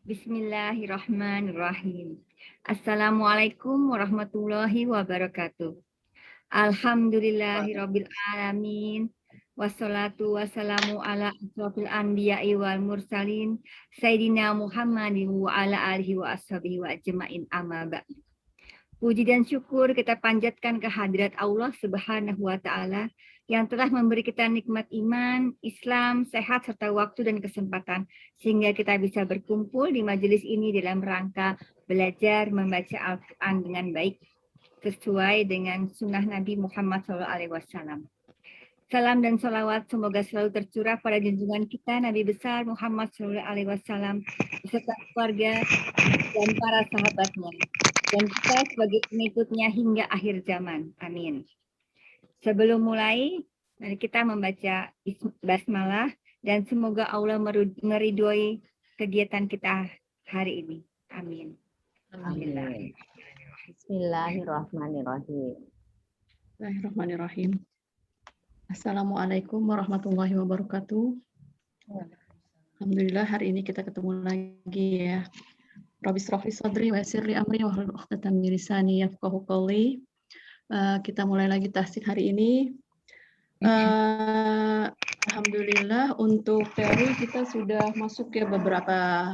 Bismillahirrahmanirrahim. Assalamualaikum warahmatullahi wabarakatuh. Alhamdulillahirabbil alamin. Wassalatu wassalamu ala asrofil anbiya'i wal mursalin Sayyidina Muhammadin wa ala alihi wa ashabihi wa ajma'in amma ba'du. Puji dan syukur kita panjatkan kehadirat Allah Subhanahu wa Ta'ala yang telah memberi kita nikmat iman, Islam, sehat, serta waktu dan kesempatan, sehingga kita bisa berkumpul di majelis ini dalam rangka belajar membaca Al-Quran dengan baik, sesuai dengan sunnah Nabi Muhammad SAW. Salam dan salawat semoga selalu tercurah pada junjungan kita Nabi besar Muhammad SAW beserta keluarga dan para sahabatnya, dan kita sebagai pengikutnya hingga akhir zaman. Amin. Sebelum mulai, mari kita membaca basmalah dan semoga Allah meridhoi kegiatan kita hari ini. Amin. Amin. Bismillahirrahmanirrahim. Bismillahirrahmanirrahim. Assalamualaikum warahmatullahi wabarakatuh. Alhamdulillah hari ini kita ketemu lagi ya. Rabbi shrah li sadri wa yassir li amri wahlul 'uqdatam min lisani yafqahu qawli. Kita mulai lagi tasik hari ini. Alhamdulillah untuk teori kita sudah masuk ke beberapa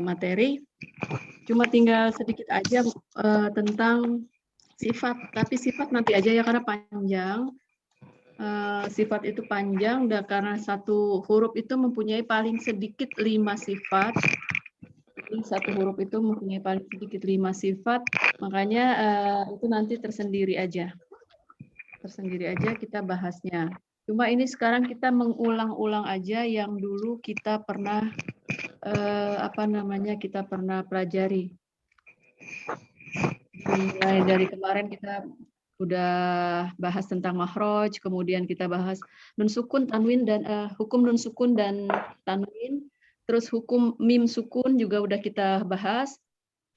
materi. Cuma tinggal sedikit aja tentang sifat, tapi sifat nanti aja ya karena panjang. Sifat itu panjang dan karena satu huruf itu mempunyai paling sedikit 5 sifat. Jadi satu huruf itu mempunyai paling sedikit 5 sifat, makanya itu nanti tersendiri aja. Tersendiri aja kita bahasnya. Cuma ini sekarang kita mengulang-ulang aja yang dulu kita pernah kita pernah pelajari. Mulai dari kemarin kita udah bahas tentang makhraj, kemudian kita bahas nun sukun, tanwin dan hukum nun sukun dan tanwin, terus hukum mim sukun juga udah kita bahas.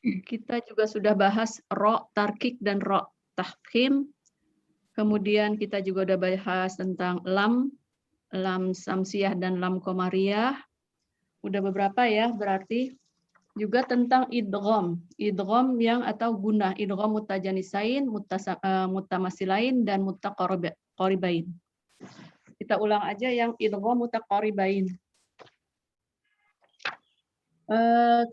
Kita juga sudah bahas ro tarkik dan ro tahkim. Kemudian kita juga udah bahas tentang lam samsiyah dan lam qamariyah. Udah beberapa ya berarti. Juga tentang idgham yang atau gunah, idgham mutajanisain, mutamasilain dan mutaqaribain. Kita ulang aja yang idgham mutaqaribain.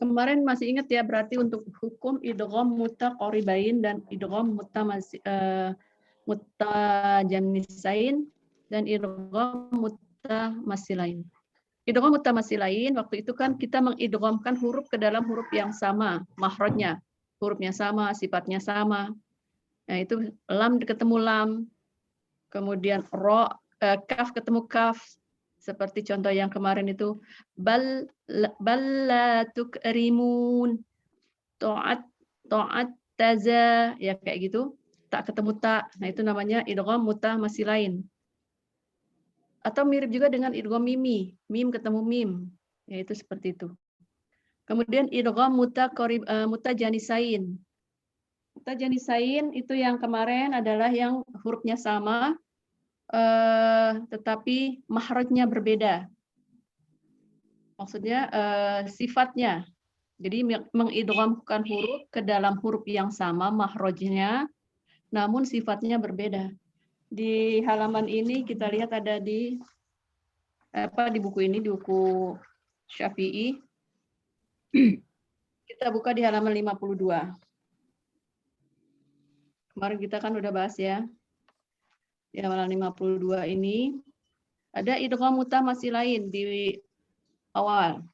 Kemarin masih ingat ya berarti untuk hukum idgham mutaqaribain dan idgham mutajanisain dan idgham mutamasilain. Idgham mutamasilain waktu itu kan kita mengidghamkan huruf ke dalam huruf yang sama, makhrajnya. Hurufnya sama, sifatnya sama. Nah, itu lam ketemu lam. Kemudian ro kaf ketemu kaf. Seperti contoh yang kemarin itu balla tukrimun. Ta'at taza ya kayak gitu. Tak ketemu tak. Nah, itu namanya idgham mutamasilain. Atau mirip juga dengan idgham mimi, mim ketemu mim, yaitu seperti itu. Kemudian idgham mutajanisain. Mutajanisain itu yang kemarin adalah yang hurufnya sama, tetapi makhrajnya berbeda. Maksudnya sifatnya. Jadi mengidghamkan huruf ke dalam huruf yang sama, makhrajnya, namun sifatnya berbeda. Di halaman ini kita lihat ada di buku ini, di buku Syafi'i. Kita buka di halaman 52. Kemarin kita kan udah bahas ya. Di halaman 52 ini ada idgham mutamasilain di awal.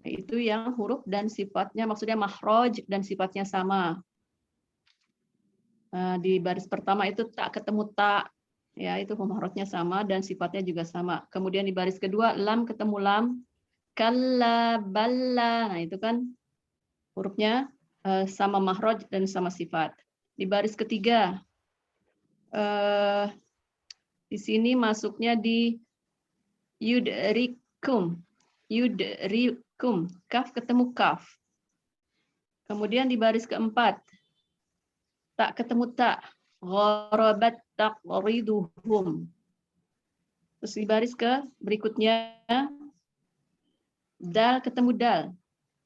Itu yang huruf dan sifatnya, maksudnya makhraj dan sifatnya sama. Di baris pertama itu tak ketemu tak, ya itu makhrajnya sama dan sifatnya juga sama. Kemudian di baris kedua lam ketemu lam, kalla balla, nah itu kan hurufnya sama makhraj dan sama sifat. Di baris ketiga di sini masuknya di yudrikum, kaf ketemu kaf. Kemudian di baris keempat tak ketemu tak, gharabat taqriduhum. Terus di baris ke berikutnya Dal ketemu dal.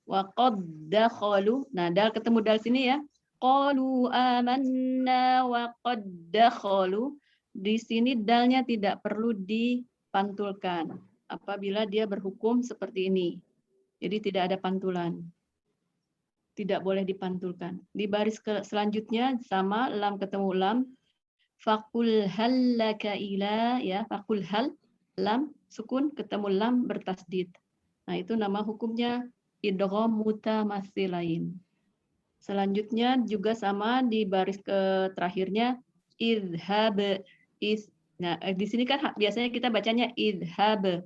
Wa qad dakhalu. Nah, dal ketemu dal sini ya. Qalu amanna wa qad dakhalu. Di sini dalnya tidak perlu dipantulkan apabila dia berhukum seperti ini. Jadi tidak ada pantulan. Tidak boleh dipantulkan. Di baris selanjutnya sama lam ketemu lam. Faqul hal laka ila, ya, faqul hal, lam sukun ketemu lam bertasdid. Nah, itu nama hukumnya idgham mutamatsilain. Selanjutnya juga sama di baris terakhirnya idhab is. Nah, di sini kan biasanya kita bacanya idhab,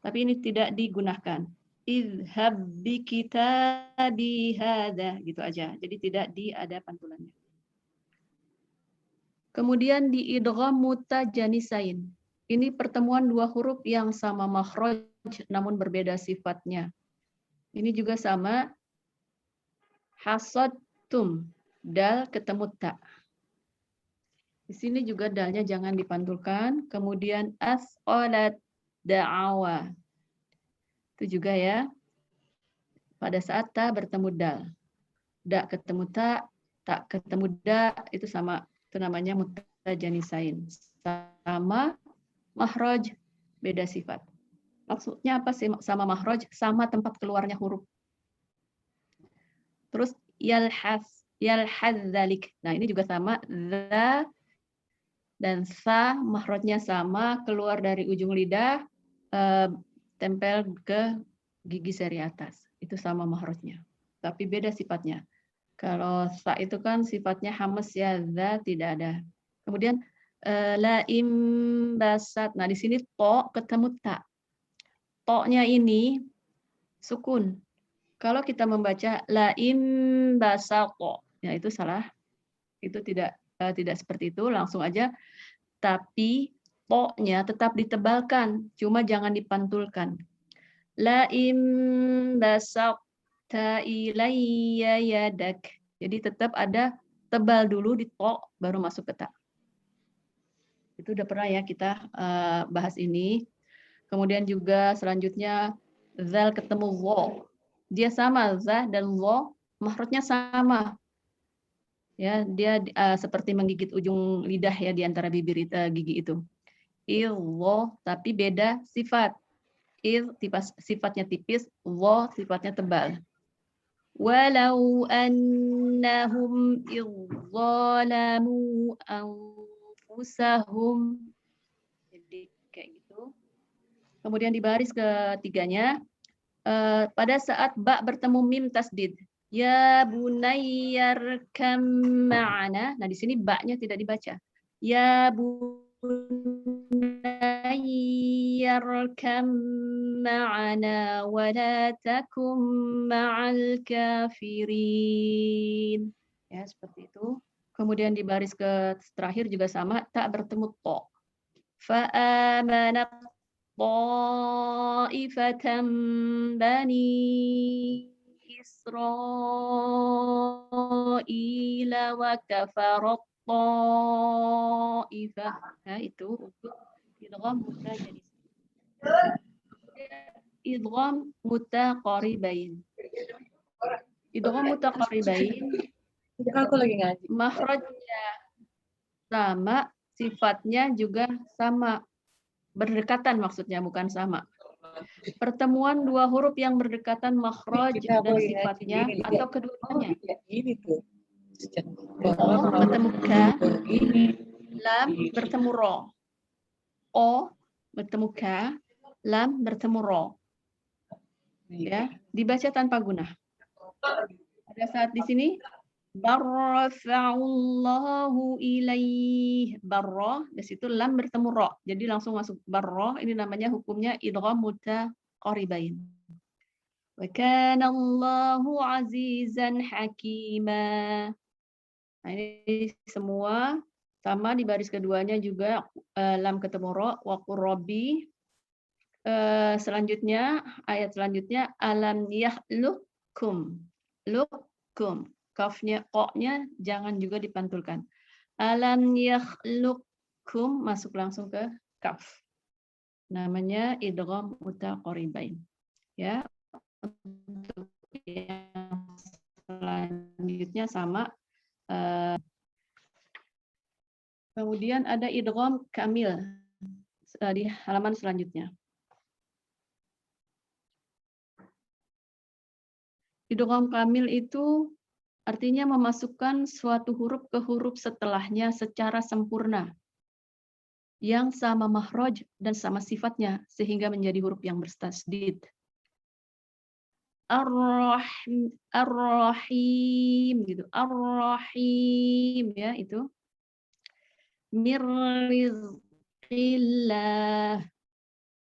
tapi ini tidak digunakan. Idhab bi kitabi hadza, gitu aja. Jadi tidak ada pantulannya. Kemudian di idgham mutajanisain. Ini pertemuan dua huruf yang sama makhraj namun berbeda sifatnya. Ini juga sama hasadtum, dal ketemu ta. Di sini juga dalnya jangan dipantulkan. Kemudian asqalat da'awa. Itu juga ya. Pada saat ta bertemu dal. Da ketemu ta, tak ketemu da, itu sama. Itu namanya mutajanisain. Sama makhraj, beda sifat. Maksudnya apa sih sama makhraj? Sama tempat keluarnya huruf. Terus yalhaz dzalik. Nah, ini juga sama, za dan sa makhrajnya sama, keluar dari ujung lidah, tempel ke gigi seri atas. Itu sama makhrajnya. Tapi beda sifatnya. Kalau sa itu kan sifatnya hamas ya, za tidak ada. Kemudian la imbasat. Nah, di sini to ketemu ta. To-nya ini sukun. Kalau kita membaca la imbasaqo, ya itu salah. Itu tidak seperti itu, langsung aja. Tapi to-nya tetap ditebalkan, cuma jangan dipantulkan. La imbasaqta ilayya yadak. Jadi tetap ada tebal dulu di to, baru masuk ke ta. Itu udah pernah ya kita bahas ini. Kemudian juga selanjutnya zal ketemu wo. Dia sama, za dan wo, makhrajnya sama. Ya, dia seperti menggigit ujung lidah ya di antara bibir gigi itu. Wo, tapi beda sifat. Sifatnya tipis, wo sifatnya tebal. Walau annahum idzalamu anfusahum. Jadi kayak gitu. Kemudian di baris ketiganya, pada saat ba bertemu mim tasdid, ya bunayyarkam ma'ana. Nah, di sini ba-nya tidak dibaca. Ya bunayyarkam ma'ana wa la takum ma'al kafirin. Ya, seperti itu. Kemudian di baris terakhir juga sama, tak bertemu to. Fa'amanat ta'ifatan bani Israila wa kafarat ta'ifah. Nah, itu untuk idgham mutajanis. Idgham mutaqaribain. Idgham mutaqaribain. Aku lagi ngaji. Makhrajnya sama, sifatnya juga sama. Berdekatan maksudnya, bukan sama. Pertemuan dua huruf yang berdekatan makhraj dan sifatnya atau keduanya. Ini tuh. O bertemu ka, lam bertemu ro. O bertemu ka, lam bertemu ro. Ya, dibaca tanpa guna. Pada saat di sini barrafa'ullahu ilaih, barra, di situ lam bertemu ro. Jadi langsung masuk barra, ini namanya hukumnya idgham mutaqaribain. Wa kana Allahu azizan hakima. Nah, ini semua sama di baris keduanya juga lam ketemu ro, wa qurrabi. Selanjutnya, ayat selanjutnya alam yakhluqkum. Lukum. Kafnya, koknya jangan juga dipantulkan. Alam yakhluqkum masuk langsung ke kaf. Namanya idgham mutaqaribain. Ya. Untuk yang selanjutnya sama. Kemudian ada idgham kamil di halaman selanjutnya. Idgham kamil itu artinya memasukkan suatu huruf ke huruf setelahnya secara sempurna, yang sama makhraj dan sama sifatnya, sehingga menjadi huruf yang bertasdid. Ar-Rahim gitu. Ar-Rahim ya itu. Mir rizqillah.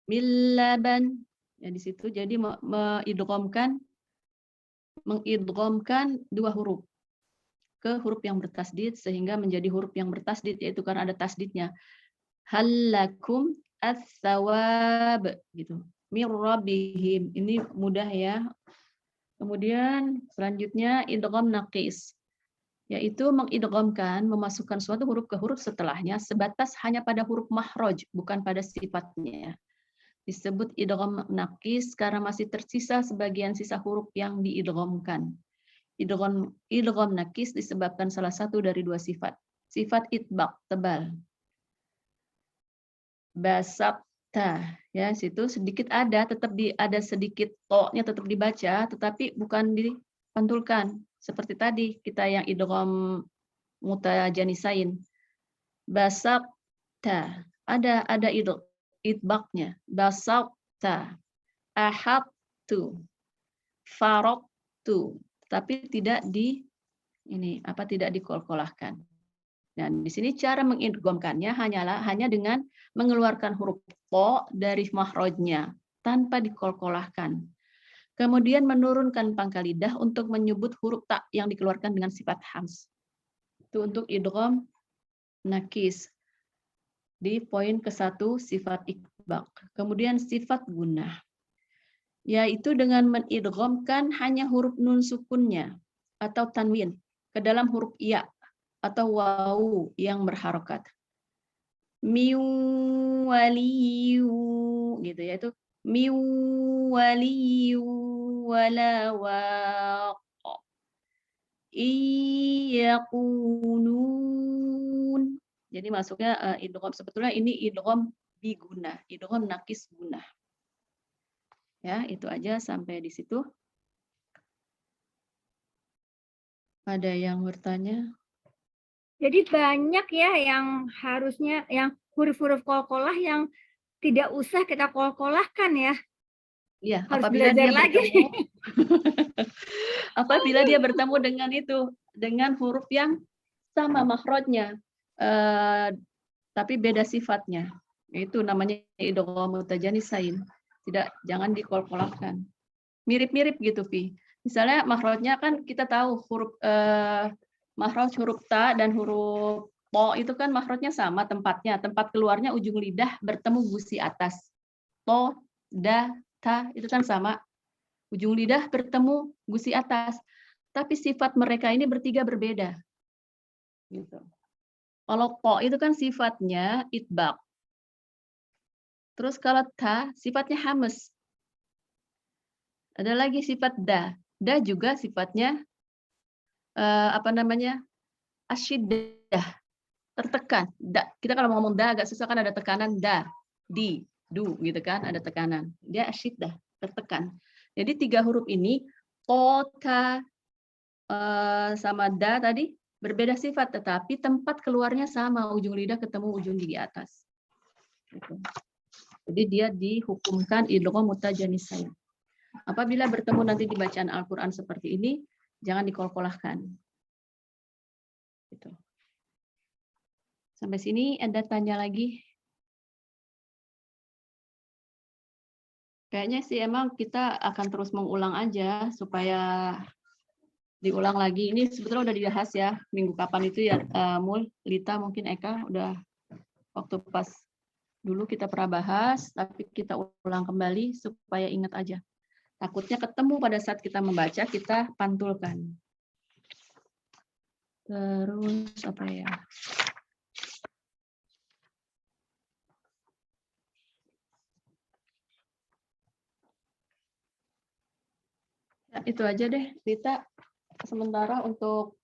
Millaban. Ya di situ jadi mengidghamkan dua huruf ke huruf yang bertasdid sehingga menjadi huruf yang bertasdid, yaitu karena ada tasdidnya. Halakum as-sawab gitu. Mir rabbihim. Ini mudah ya. Kemudian selanjutnya idgham naqis, yaitu mengidghamkan, memasukkan suatu huruf ke huruf setelahnya sebatas hanya pada huruf makhraj, bukan pada sifatnya. Disebut idgham naqis karena masih tersisa sebagian sisa huruf yang diidghamkan. Idgham naqis disebabkan salah satu dari dua sifat. Sifat itbaq, tebal. Basakta, ya situ sedikit ada, ada sedikit to-nya tetap dibaca, tetapi bukan dipantulkan. Seperti tadi kita yang idgham mutajanisain. Basakta, ada itbaqnya. Basakta, ahadtu, faraqtu, tapi tidak tidak dikolkolahkan. Dan di sini cara mengidghamkannya hanya dengan mengeluarkan huruf to dari makhrajnya tanpa dikolkolahkan. Kemudian menurunkan pangkal lidah untuk menyebut huruf ta yang dikeluarkan dengan sifat hams. Itu untuk idgham nakis. Di poin ke-1 sifat itbaq. Kemudian sifat gunah, yaitu dengan mengidghamkan hanya huruf nun sukunnya atau tanwin ke dalam huruf ya atau wawu yang berharokat. Miwaliyu gitu ya, itu miwaliyu wala waq. Iyakunun. Jadi masuknya idgham, sebetulnya ini idgham biguna, idgham nakis gunah. Ya, itu aja sampai di situ. Ada yang bertanya? Jadi banyak ya yang harusnya yang huruf-huruf qalqalah yang tidak usah kita qalqalahkan ya. Iya, Harus apabila belajar dia lagi. bertemu apabila dia bertemu dengan dengan huruf yang sama makhrajnya, tapi beda sifatnya. Itu namanya idgham mutajanisain. Jangan dikolkolahkan. Mirip-mirip gitu, Vi. Misalnya makhrajnya kan kita tahu huruf makhraj huruf ta dan huruf po itu kan makhrajnya sama tempatnya. Tempat keluarnya ujung lidah bertemu gusi atas. To, da, ta itu kan sama. Ujung lidah bertemu gusi atas. Tapi sifat mereka ini bertiga berbeda. Gitu. Kalau po itu kan sifatnya itbaq. Terus kalau ta sifatnya hames. Ada lagi sifat da. Da juga sifatnya asyidah, tertekan. Da. Kita kalau ngomong da agak susah kan ada tekanan da, di, du gitu kan, ada tekanan. Dia asyidah, tertekan. Jadi tiga huruf ini to, ta, sama da tadi berbeda sifat, tetapi tempat keluarnya sama, ujung lidah ketemu ujung gigi atas. Jadi dia dihukumkan idgham mutajanisain. Apabila bertemu nanti di bacaan Al-Quran seperti ini, jangan dikolkolahkan. Gitu. Sampai sini ada tanya lagi? Kayaknya sih emang kita akan terus mengulang aja supaya diulang lagi. Ini sebetulnya udah dibahas ya minggu kapan itu ya, Mul, Lita, mungkin Eka udah waktu pas dulu kita pernah bahas, tapi kita ulang kembali supaya ingat aja. Takutnya ketemu pada saat kita membaca, kita pantulkan. Terus apa ya? Itu aja deh, Rita. Sementara untuk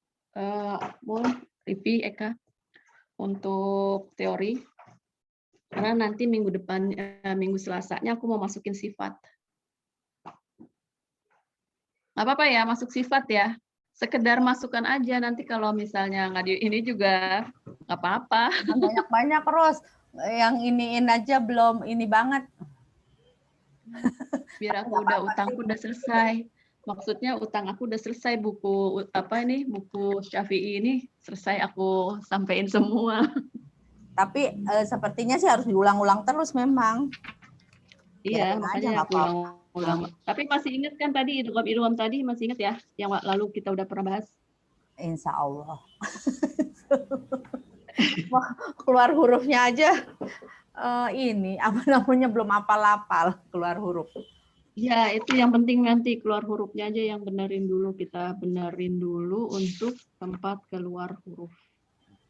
Mun, Rivi, Eka, untuk teori. Karena nanti minggu depan, minggu Selasanya aku mau masukin sifat. Nggak apa-apa ya, masuk sifat ya. Sekedar masukkan aja, nanti kalau misalnya nggak di ini juga nggak apa-apa. Banyak-banyak, Ros. Yang iniin aja belum ini banget. Biar aku udah utangku udah selesai. Maksudnya utang aku udah selesai, buku apa ini, buku Syafi'i ini selesai aku sampein semua. Tapi sepertinya sih harus diulang-ulang terus memang. Iya, Biarin aja, makanya nggak aku apa-apa. ulang. Tapi masih ingat kan tadi idgham tadi, masih ingat ya yang lalu kita udah pernah bahas? Insya Allah. Wah, keluar hurufnya aja ini apa namanya belum apal-apal keluar huruf. Ya, itu yang penting nanti keluar hurufnya aja yang benerin dulu. Kita benerin dulu untuk tempat keluar huruf.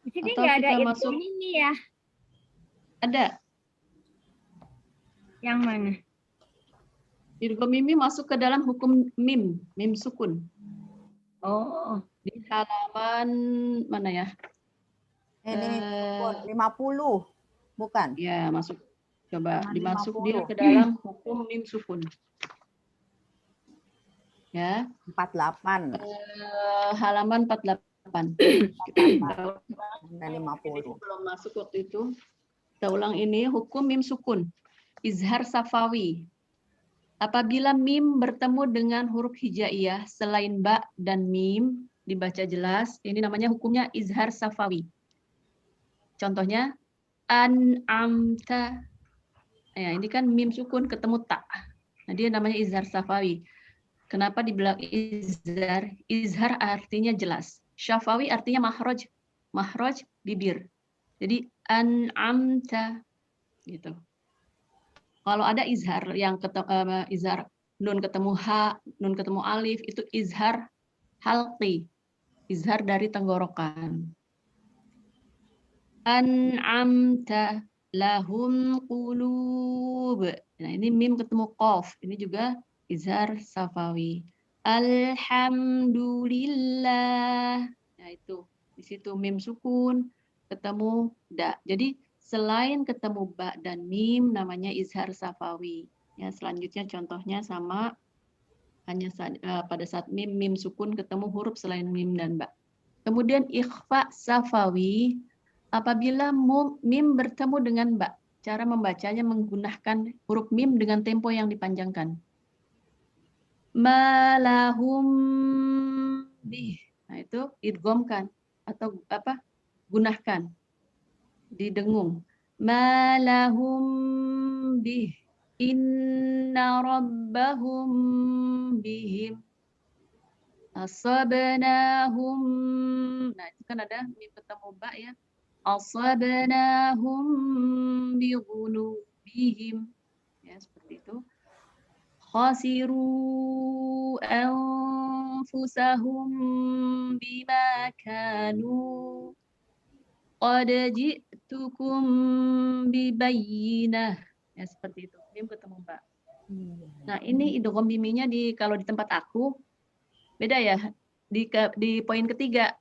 Di sini Atau nggak ada kita idgham masuk, ini ya. ada. Yang mana? Idgham mimi masuk ke dalam hukum mim sukun. Oh, Di halaman mana ya? Ini 50, bukan? Ya, masuk. Coba Halaman dimasuk 50. dia ke dalam hukum mim sukun. Ya. 48 Halaman 48. dan 50. Belum masuk waktu itu. Kita ulang ini hukum mim sukun. Izhar safawi. Apabila mim bertemu dengan huruf hijaiyah selain ba dan mim dibaca jelas, ini namanya hukumnya izhar safawi. Contohnya an'amta. Ya, ini kan mim sukun ketemu ta. Nah, dia namanya izhar safawi. Kenapa dibilang izhar? Izhar artinya jelas. Syafawi artinya mahroj. Mahroj bibir. Jadi an'amta gitu. Kalau ada izhar yang izhar nun ketemu ha, nun ketemu alif itu izhar halqi. Izhar dari tenggorokan. An'amta lahum qulub. Nah, ini mim ketemu qaf. Ini juga izhar safawi. Alhamdulillah. Nah, itu di situ mim sukun ketemu da. Jadi selain ketemu ba dan mim namanya izhar safawi. Ya, selanjutnya contohnya sama hanya pada saat mim sukun ketemu huruf selain mim dan ba. Kemudian ikhfa safawi apabila mim bertemu dengan ba. Cara membacanya menggunakan huruf mim dengan tempo yang dipanjangkan. Malahum bih. Nah, itu idghamkan atau apa? Gunakan. Didengung. Malahum bih. Inna rabbahum bihim. Asabnahum. Nah, itu kan ada mim ketemu ba ya. Asabnahum bighunubihim. Ya, seperti itu. Khasiru anfusahum bima kanu qad ji'tukum bibayyinah. Ya, seperti itu. Mim ketemu ba. Nah, ini idgham miminya kalau di tempat aku beda ya. Di poin ketiga.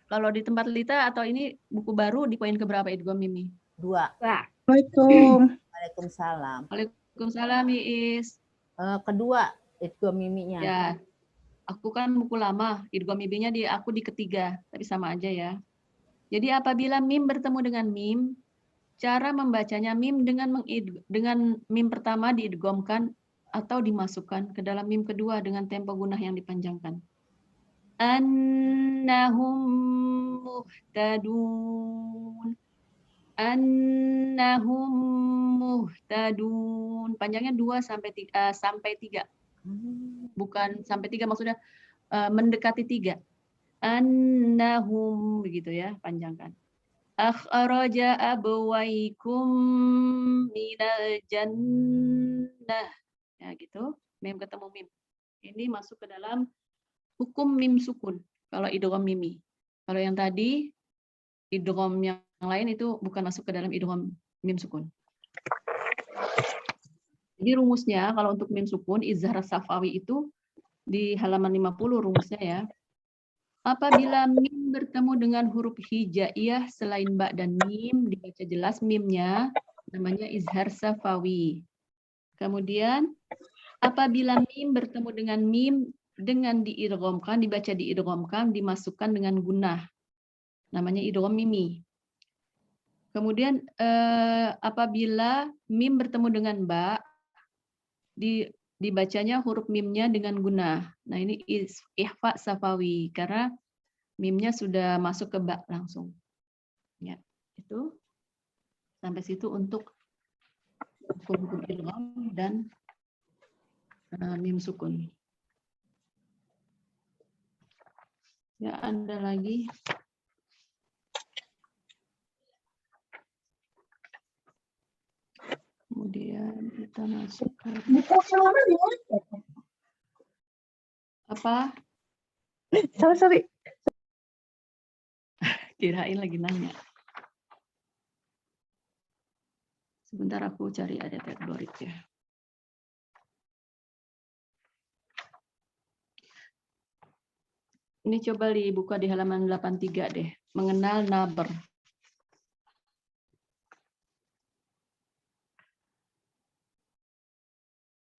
Kalau di tempat Lita atau ini buku baru di poin keberapa idgham mimi? 2. Assalamualaikum. Waalaikumsalam. Waalaikumsalam, Iis. Kedua itu miminya. Ya, aku kan buku lama, idgham miminya aku di ketiga, tapi sama aja ya. Jadi apabila mim bertemu dengan mim, cara membacanya mim dengan mim pertama diidghamkan atau dimasukkan ke dalam mim kedua dengan tempo gunah yang dipanjangkan. Annahum muhtadun. Annahum muhtadun. Panjangnya 2 sampai 3. Bukan sampai 3, maksudnya mendekati 3. Annahum begitu ya, panjangkan. Akhraja abwaikum minal jannah. Ya gitu, mim ketemu mim. Ini masuk ke dalam hukum mim sukun kalau idgham mimi. Kalau yang tadi idgham yang lain itu bukan masuk ke dalam idgham mim sukun. Jadi rumusnya kalau untuk mim sukun izhar safawi itu Di halaman 50 rumusnya ya. Apabila mim bertemu dengan huruf hijaiyah selain ba dan mim, dibaca jelas mimnya, namanya izhar safawi. Kemudian apabila mim bertemu dengan mim dengan diidghamkan, dibaca diidghamkan, dimasukkan dengan gunnah, namanya idgham mimi. Kemudian apabila mim bertemu dengan ba, dibacanya huruf mimnya dengan gunnah. Nah ini ihfa safawi karena mimnya sudah masuk ke ba langsung. Ya, itu sampai situ untuk hukum idgham dan mim sukun. Ya, ada lagi. Kemudian kita masuk ke apa? Sorry. Kirain lagi nanya. Sebentar aku cari ada tabloid ya. Ini coba dibuka di halaman 83 deh. Mengenal naber.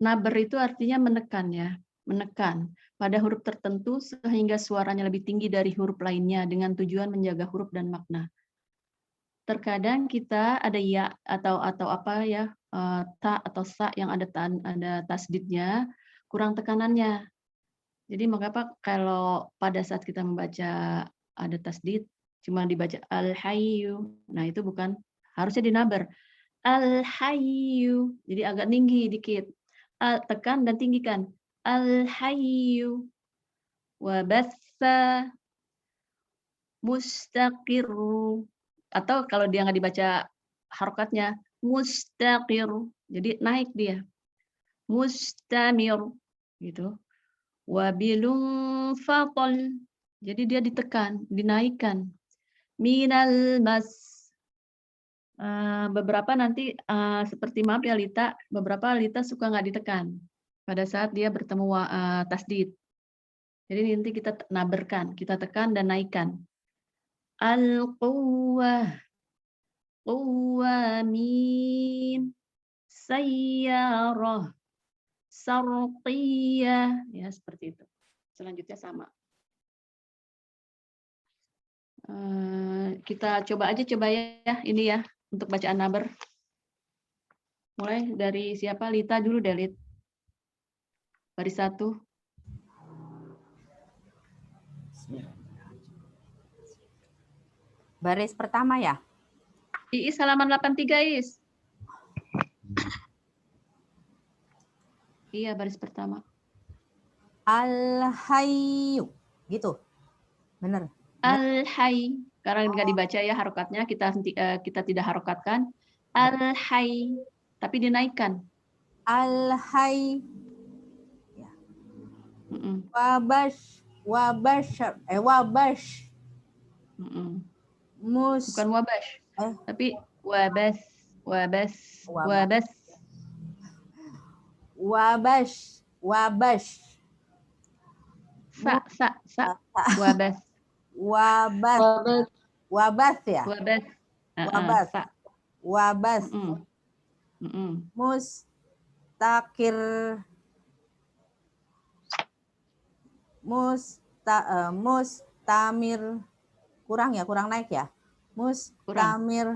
Naber itu artinya menekan ya. Menekan pada huruf tertentu sehingga suaranya lebih tinggi dari huruf lainnya dengan tujuan menjaga huruf dan makna. Terkadang kita ada ya atau apa ya, ta atau sa yang ada tasdidnya, kurang tekanannya. Jadi mengapa kalau pada saat kita membaca ada tasdid, cuma dibaca al-hayyu, nah itu bukan, harusnya dinabar. Al-hayyu, jadi agak tinggi dikit. Tekan dan tinggikan. Al-hayyu, wa bassa, mustaqirru. Atau kalau dia nggak dibaca harokatnya, mustaqir, jadi naik dia. Mustamir, gitu. Wabilung fatol, jadi dia ditekan, dinaikkan. Minal mas, beberapa nanti seperti maaf ya Lita, beberapa Lita suka nggak ditekan pada saat dia bertemu tasdid. Jadi nanti kita naberkan, kita tekan dan naikkan. Al-quwwah, quwamin, sayyarah, sarqiyah, ya seperti itu. Selanjutnya sama. Kita coba ya ini ya untuk bacaan naber. Mulai dari siapa? Lita dulu deh, Lit. Baris 1. Baris pertama ya? Iis halaman 83, Is. Iya, baris pertama. Al-hayyu, gitu. Bener. Al-hay. Karena nggak dibaca ya harokatnya, kita tidak harokatkan. Al-hay. Tapi dinaikkan. Al-hayy. Wabash. Bukan wabash. Tapi wabas. Sa. Wabas. Wabas ya? Wabas. Wabas. Mustamir. Kurang naik ya? Mustamir.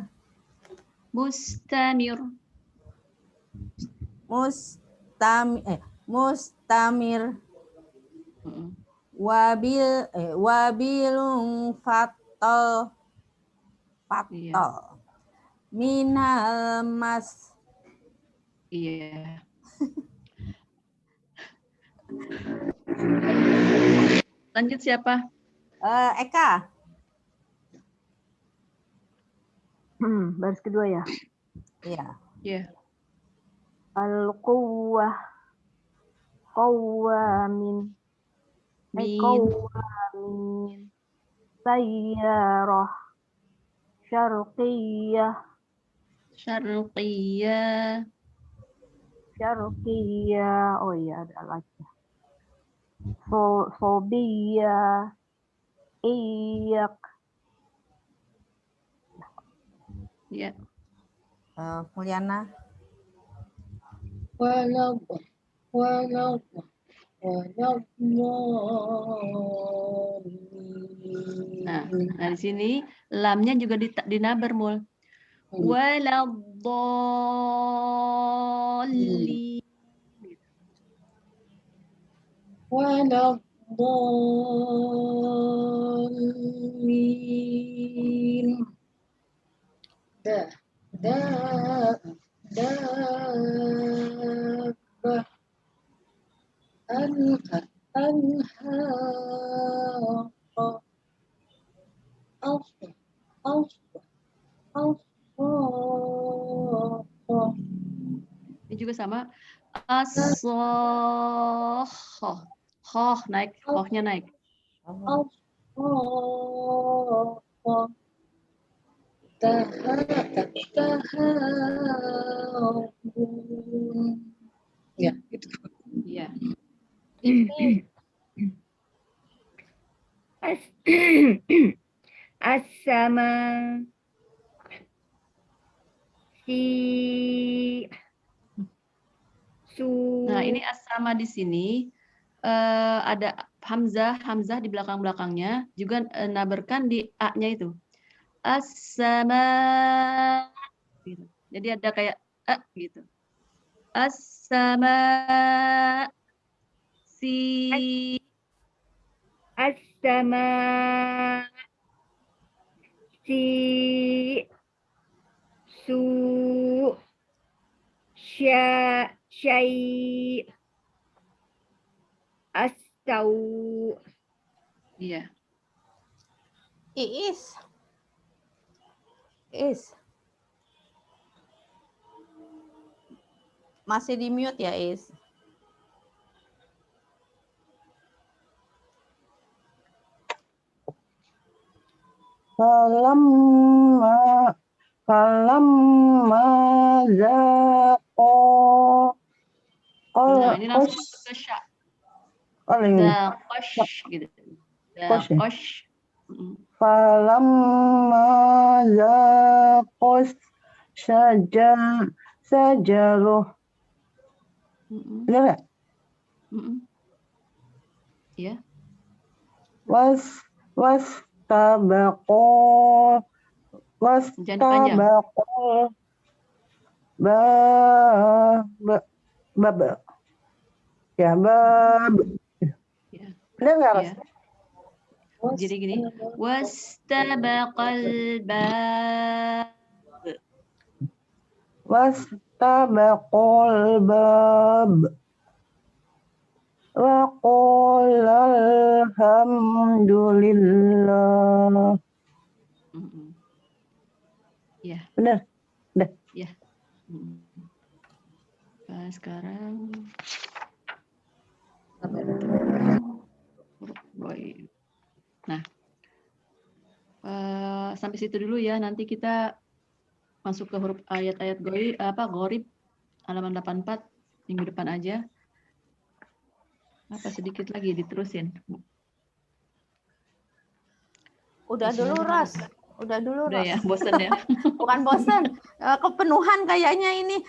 Wabilung fatol. Iya. Minal mas. Iya. Lanjut siapa? Eka. Baris kedua ya. Iya. Iya. Al-quwwah, qawamin, qawamin, sayyarah, syarqiyah, oh iya ada lagi. Sobia, iyak, Ya. Mulyana. walau walau Nah, di sini lamnya juga dinabar mul. Waladhdallin. waladhdallin. Dabbah anha Ini juga sama. As-sokhah. Khoh naik, khohnya naik. Ya, gitu. Iya. As-sama su. Nah, ini as-sama di sini ada hamzah di belakang-belakangnya juga naberkan di a-nya itu. As-sama gitu. Jadi ada kayak a gitu. As-sama As-sama su syai astau. Iya. Is. Masih di mute ya, Is? falamma zaqo. Nah, ini langsung masuk ke sya. Daqash gitu. Daqash. Falamma zaqos sajaroh. Benar nggak? Iya. Wastabaqo Jangan panjang. bab ya bab. Ya. Benar nggak, Ros? Ya. Jadi gini, wastabaqal bab. Wastabaqal bab wa qala alhamdulillah. Ya. Benar. Udah. Ya. Sekarang nah, sampai situ dulu ya. Nanti kita masuk ke huruf ayat-ayat gorib halaman 84 minggu depan aja. Apa sedikit lagi diterusin? Udah dulu, Ros. Udah ya, bosen ya. Bukan bosen, kepenuhan kayaknya ini.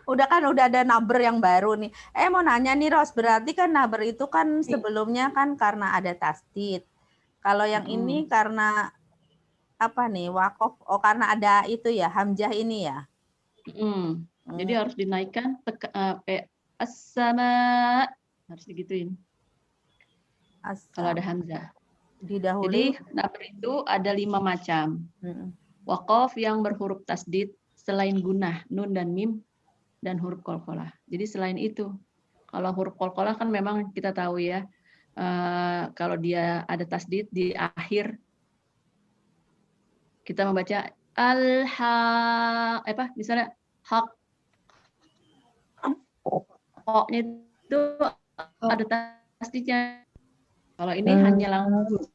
Udah ada naber yang baru nih. Mau nanya nih, Ros, berarti kan naber itu kan sebelumnya kan karena ada tasdid. Kalau yang ini karena apa nih, wakof? Oh, karena ada itu ya, hamzah ini ya. Jadi harus dinaikkan kayak as-sama, harus digituin. Kalau ada hamzah. Jadi naber itu ada 5 macam. Waqaf yang berhuruf tasdid selain gunnah, nun dan mim, dan huruf qalqalah. Jadi selain itu, kalau huruf qalqalah kan memang kita tahu ya, kalau dia ada tasdid di akhir, kita membaca misalnya haq, o-nya itu ada tasdidnya. Kalau ini hanya langsung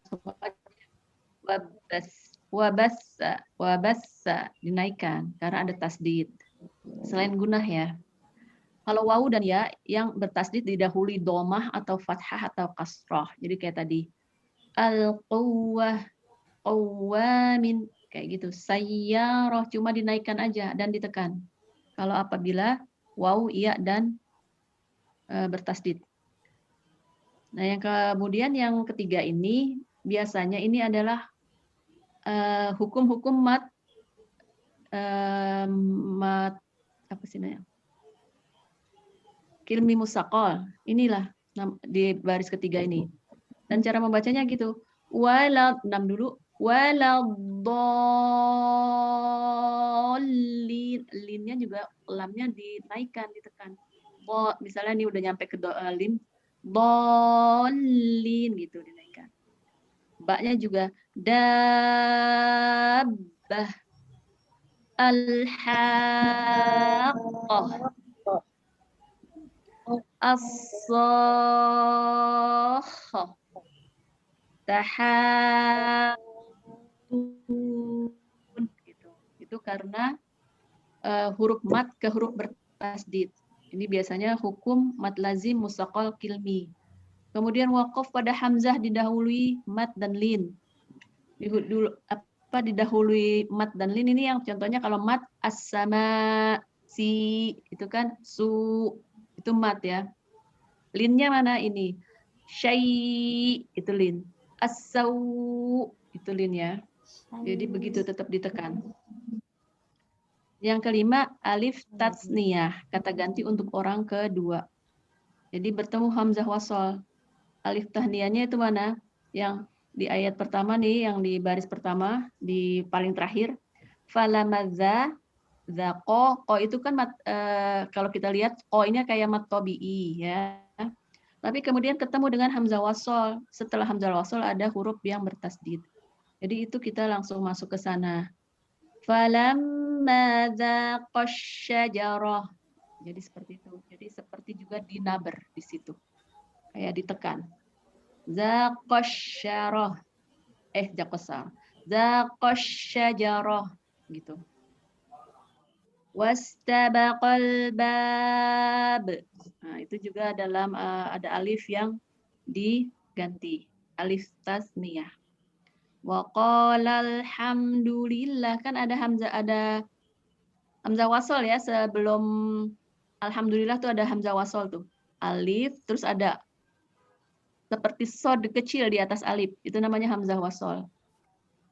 wabassa dinaikkan karena ada tasdid selain gunnah ya. Kalau wawu dan ya yang bertasdid didahului domah atau fathah atau kasrah. Jadi kayak tadi al-quwwah, qawwamin, kayak gitu. Sayyarah cuma dinaikkan aja dan ditekan. Kalau apabila wawu, ya dan bertasdid. Nah, yang kemudian yang ketiga ini biasanya ini adalah hukum-hukum mat apa sih namanya? Kilmi musaqal. Inilah di baris ketiga ini. Dan cara membacanya gitu. Walad 6 dulu. Waladhdallin. Linnya juga lamnya dinaikkan, ditekan. Misalnya ini udah nyampe ke lim. Dallin gitu dinaikkan. Ba-nya juga dabbah. Al-haqqah. As-sakhah. Tahaddun gitu. Itu karena huruf mat ke huruf bertasdid. Ini biasanya hukum mat lazim musaqal kilmi. Kemudian waqaf pada hamzah didahului mat dan lin. Didahului mat dan lin ini yang contohnya kalau mat as-sama si itu kan su itu mat ya. Linnya mana ini? Syai itu lin. As-sau itu lin ya. Jadi begitu tetap ditekan. Yang kelima alif tatsniyah, kata ganti untuk orang kedua. Jadi bertemu hamzah wasol. Alif tahniyahnya itu mana? Yang di ayat pertama nih, yang di baris pertama, di paling terakhir. Falamadza zaqo, ko itu kan kalau kita lihat ko ini kayak mat tabi'i ya. Tapi kemudian ketemu dengan hamzah wasol. Setelah hamzah wasol ada huruf yang bertasdid. Jadi itu kita langsung masuk ke sana. Falamma dzaqash syajarah. Jadi seperti itu. Jadi seperti juga dinaber di situ. Kayak ditekan. Dzaqash syarah. Dzaqasar. Dzaqash syajarah gitu. Wastabaqal bab. Nah, itu juga dalam ada alif yang diganti. Alif tasniyah. Wa qala alhamdulillah, kan ada hamzah wasol ya, sebelum alhamdulillah tuh ada hamzah wasol tuh. Alif terus ada seperti sod kecil di atas alif. Itu namanya hamzah wasol.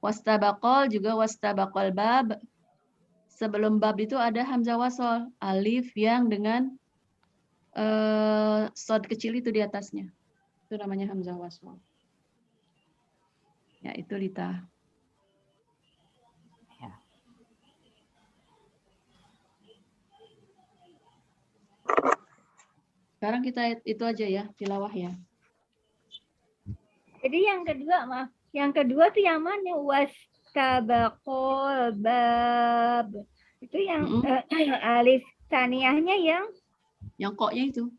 Wastabaqal juga wastabaqal bab. Sebelum bab itu ada hamzah wasol, alif yang dengan sod kecil itu di atasnya. Itu namanya hamzah wasol. Ya, itu Lita. Ya. Sekarang kita itu aja ya, tilawah ya. Jadi yang kedua, maaf. Yang kedua tuh yang mana? Wastabaqal bab. Itu yang alif taniyahnya yang koknya itu.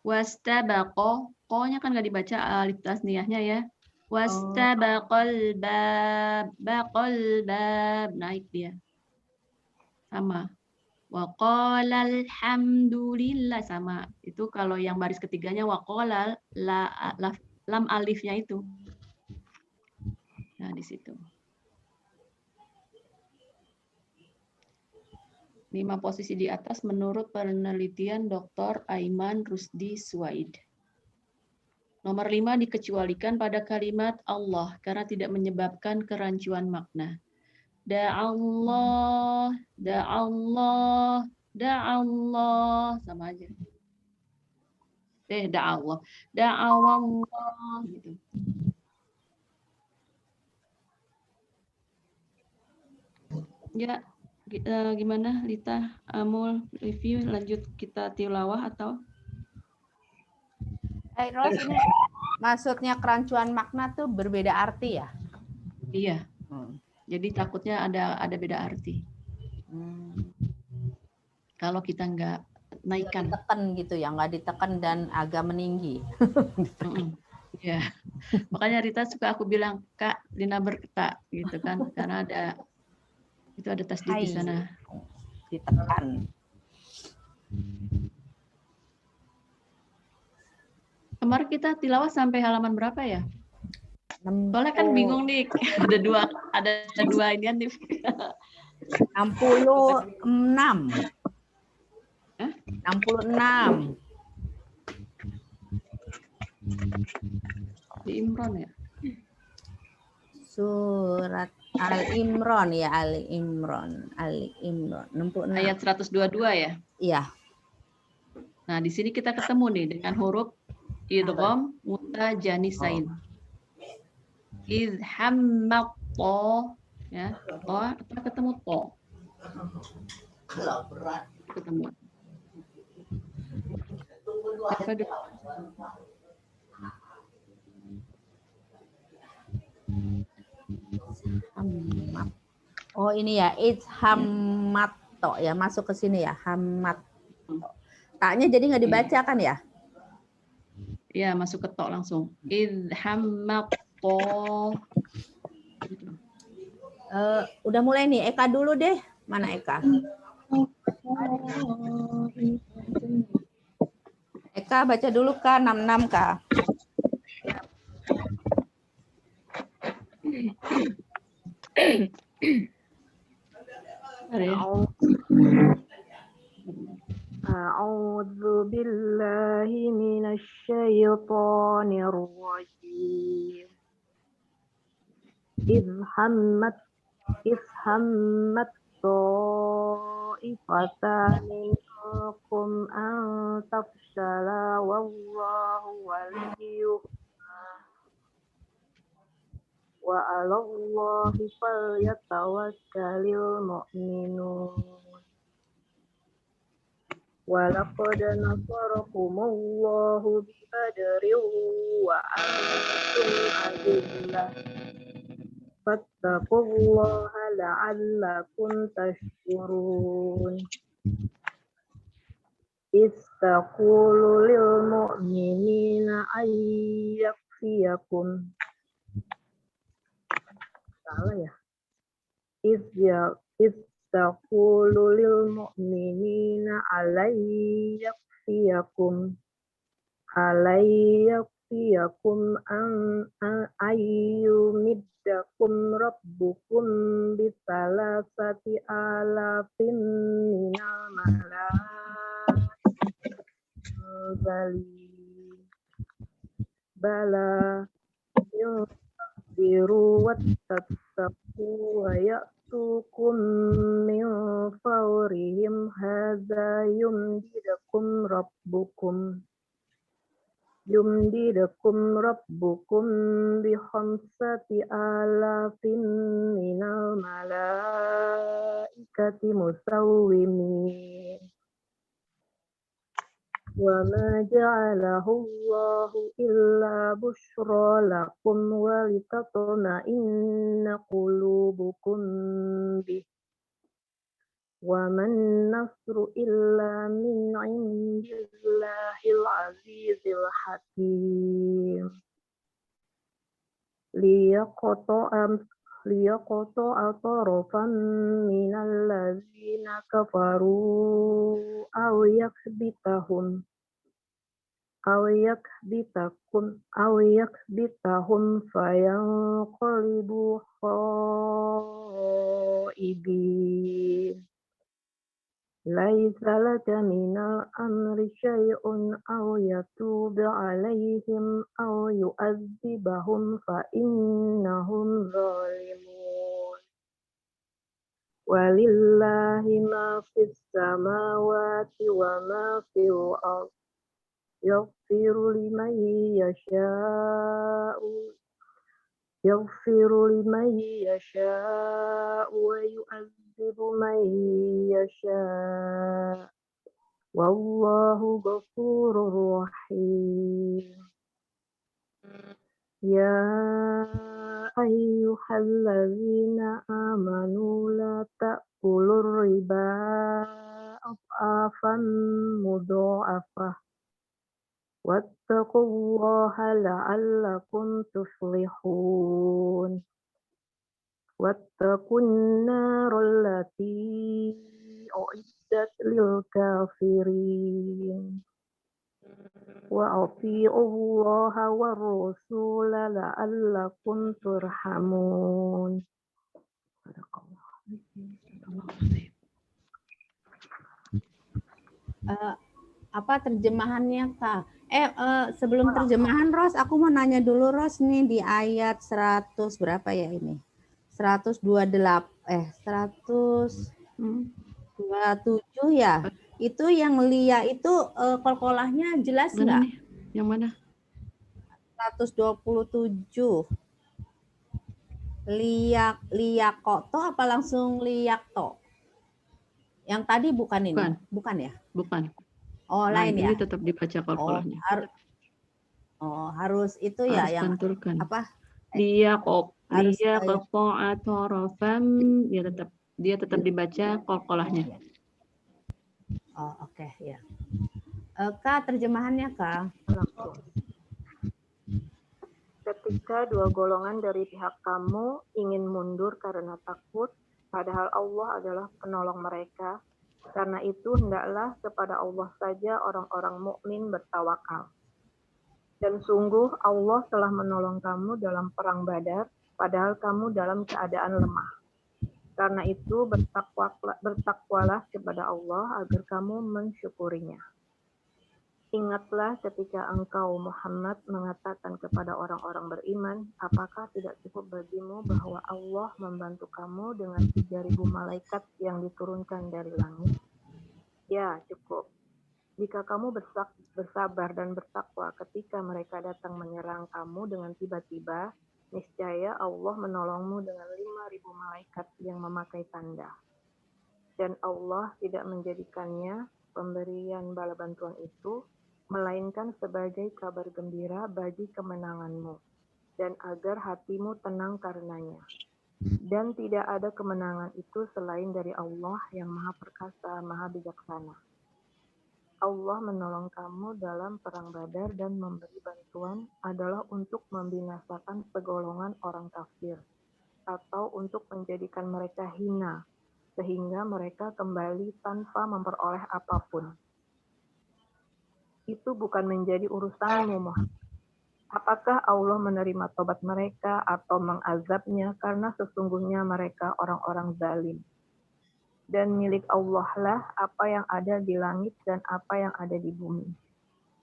Wastabaqo, ko-nya kan nggak dibaca alif tasniyahnya ya. Wastabaqal bab, baqal bab, naik dia. Sama. Wa qala alhamdulillah, sama. Itu kalau yang baris ketiganya wa qala lam alifnya itu. Nah, di situ. 5 posisi di atas menurut penelitian Dr. Aiman Rusdi Suwaid. Nomor 5 dikecualikan pada kalimat Allah karena tidak menyebabkan kerancuan makna. Da'allah, da'allah, da'allah, sama aja. Da'allah, da'awallah gitu. Ya, gimana Lita, Amul, review, lanjut kita tilawah atau? Ros, ini maksudnya kerancuan makna tuh berbeda arti ya? Iya. Jadi takutnya ada beda arti. Kalau kita nggak naikkan. Ditekan gitu ya, nggak ditekan dan agak meninggi. Ya, makanya Rita suka aku bilang Kak dinaber Kak gitu kan, karena ada tasdid di sana. Ditekan. Kemarin kita tilawah sampai halaman berapa ya? Soalnya kan bingung nih, ada dua inian nih. 66. Hah? 66. Di Imron ya? Surat Al-Imran ya, Al-Imran. 66. Ayat 122 ya? Iya. Nah, di sini kita ketemu nih dengan huruf idgham mutajanisain. Izhammat to, ya, to kita ketemu to. Ketemu. Apa dulu? Hammat. Oh ini ya, izhammat to ya, masuk ke sini ya, hammat. Taknya jadi nggak dibaca kan ya? Iya, masuk ke to langsung. Izhammat to. Udah mulai nih, Eka dulu deh. Mana Eka? Eka baca dulu Kak, 66 Kak. Ada ya? A'udzu billahi minasy syaithanir rajim. Idh hammat ta'ifatan minkum an tafshala wallahu waliyyuhum wa 'alallahi falyatawakkalul mu'minun. Walaqad nasarakumullahu bi Badrin wa antum adillah. Fattaqullaha la'allakum tashkurun. Istaqulu lil mu'minina ayyakfiyakum. Salah ya? Istaqulu lil mu'minina ayyakfiyakum ayyumiddakum rabbukum bisalasati alafin minal malaikati bala yusbiru wattattaqu wa ya'tukum min fawrihim hadza yumdidukum rabbukum bi khamsati alafin minal malaikati musawwimin. Wa ma ja'alahu Allahu illa bushra lakum wa litatma'inna qulubukum bih. Wa man nasru illa min 'indillahil 'azizil hakim. Liyaqta'a tarafan minal ladzina kafaru aw yakbitahum fayanqalibu khaibin. Laisa laka minal amri syai'un aw yatuba 'alaihim aw yu'adzibahum fa innahum zalimun. Walillahi ma fis samawati wa ma fil ardh. Yaghfiru liman yasha'u wa yu'adzibu man yasha'. Wallahu ghafurur rahim. Ya ayyuhalladzina amanu la ta'kulur riba adhafan mudha'afah. Wattaqullaha la'allakum tuflihun. Wattaqun narallati أعدت للكافرين وأطيعوا الله والرسول لعلكم ترحمون. Apa terjemahannya, Kak? Sebelum terjemahan, Ros, aku mau nanya dulu, Ros, nih di ayat 100 berapa ya ini? 127 ya. Itu yang lia itu kolkolahnya jelas Mana nggak? nih? Yang mana? 127. Liakoto apa langsung liakto? Yang tadi bukan ini? Bukan ya? Bukan. Oh, lain ya? Ini tetap dibaca kolkolahnya. Harus itu ya harus yang panturkan. apa? Dia Harus dia tetap dibaca kolkolahnya. Oh, oke, ya. Kak, terjemahannya, Kak. Ketika dua golongan dari pihak kamu ingin mundur karena takut, padahal Allah adalah penolong mereka. Karena itu hendaklah kepada Allah saja orang-orang mukmin bertawakal. Dan sungguh Allah telah menolong kamu dalam perang Badar, padahal kamu dalam keadaan lemah. Karena itu bertakwalah kepada Allah agar kamu mensyukurinya. Ingatlah ketika engkau Muhammad mengatakan kepada orang-orang beriman, apakah tidak cukup bagimu bahwa Allah membantu kamu dengan 3.000 malaikat yang diturunkan dari langit? Ya, cukup. Jika kamu bersabar dan bertakwa ketika mereka datang menyerang kamu dengan tiba-tiba, niscaya Allah menolongmu dengan 5.000 malaikat yang memakai tanda. Dan Allah tidak menjadikannya pemberian bala bantuan itu melainkan sebagai kabar gembira bagi kemenanganmu, dan agar hatimu tenang karenanya. Dan tidak ada kemenangan itu selain dari Allah yang Maha Perkasa, Maha Bijaksana. Allah menolong kamu dalam perang Badar dan memberi bantuan adalah untuk membinasakan segolongan orang kafir, atau untuk menjadikan mereka hina, sehingga mereka kembali tanpa memperoleh apapun. Itu bukan menjadi urusanmu, Muhammad. Apakah Allah menerima tobat mereka atau mengazabnya karena sesungguhnya mereka orang-orang zalim. Dan milik Allah lah apa yang ada di langit dan apa yang ada di bumi.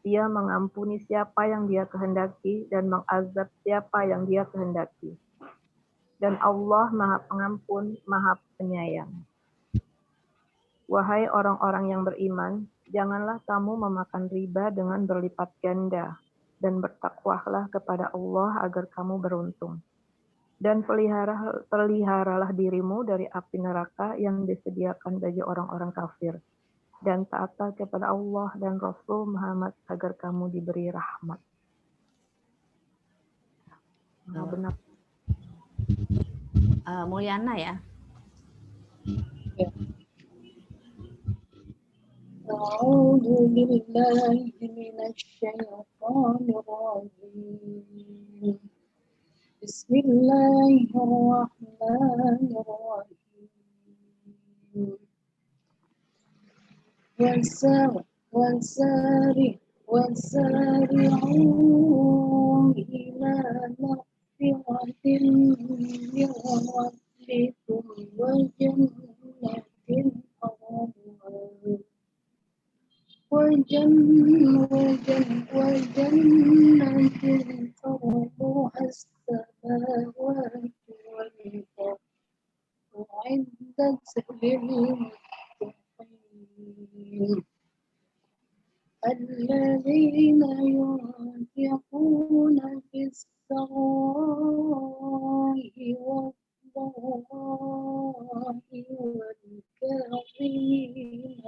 Dia mengampuni siapa yang Dia kehendaki dan mengazab siapa yang Dia kehendaki. Dan Allah Maha Pengampun, Maha Penyayang. Wahai orang-orang yang beriman, janganlah kamu memakan riba dengan berlipat ganda, dan bertakwalah kepada Allah agar kamu beruntung. Dan peliharalah dirimu dari api neraka yang disediakan bagi orang-orang kafir. Dan taatlah kepada Allah dan Rasul Muhammad agar kamu diberi rahmat. Benar. Mulyana ya. أعوذ بالله من الشيطان الرجيم بسم الله الرحمن الرحيم وسارعوا إلى مغفرة من ربكم وجنة عرضها السماوات والأرض أعدت للمتقين الذين ينفقون في السراء والضراء والكاظمين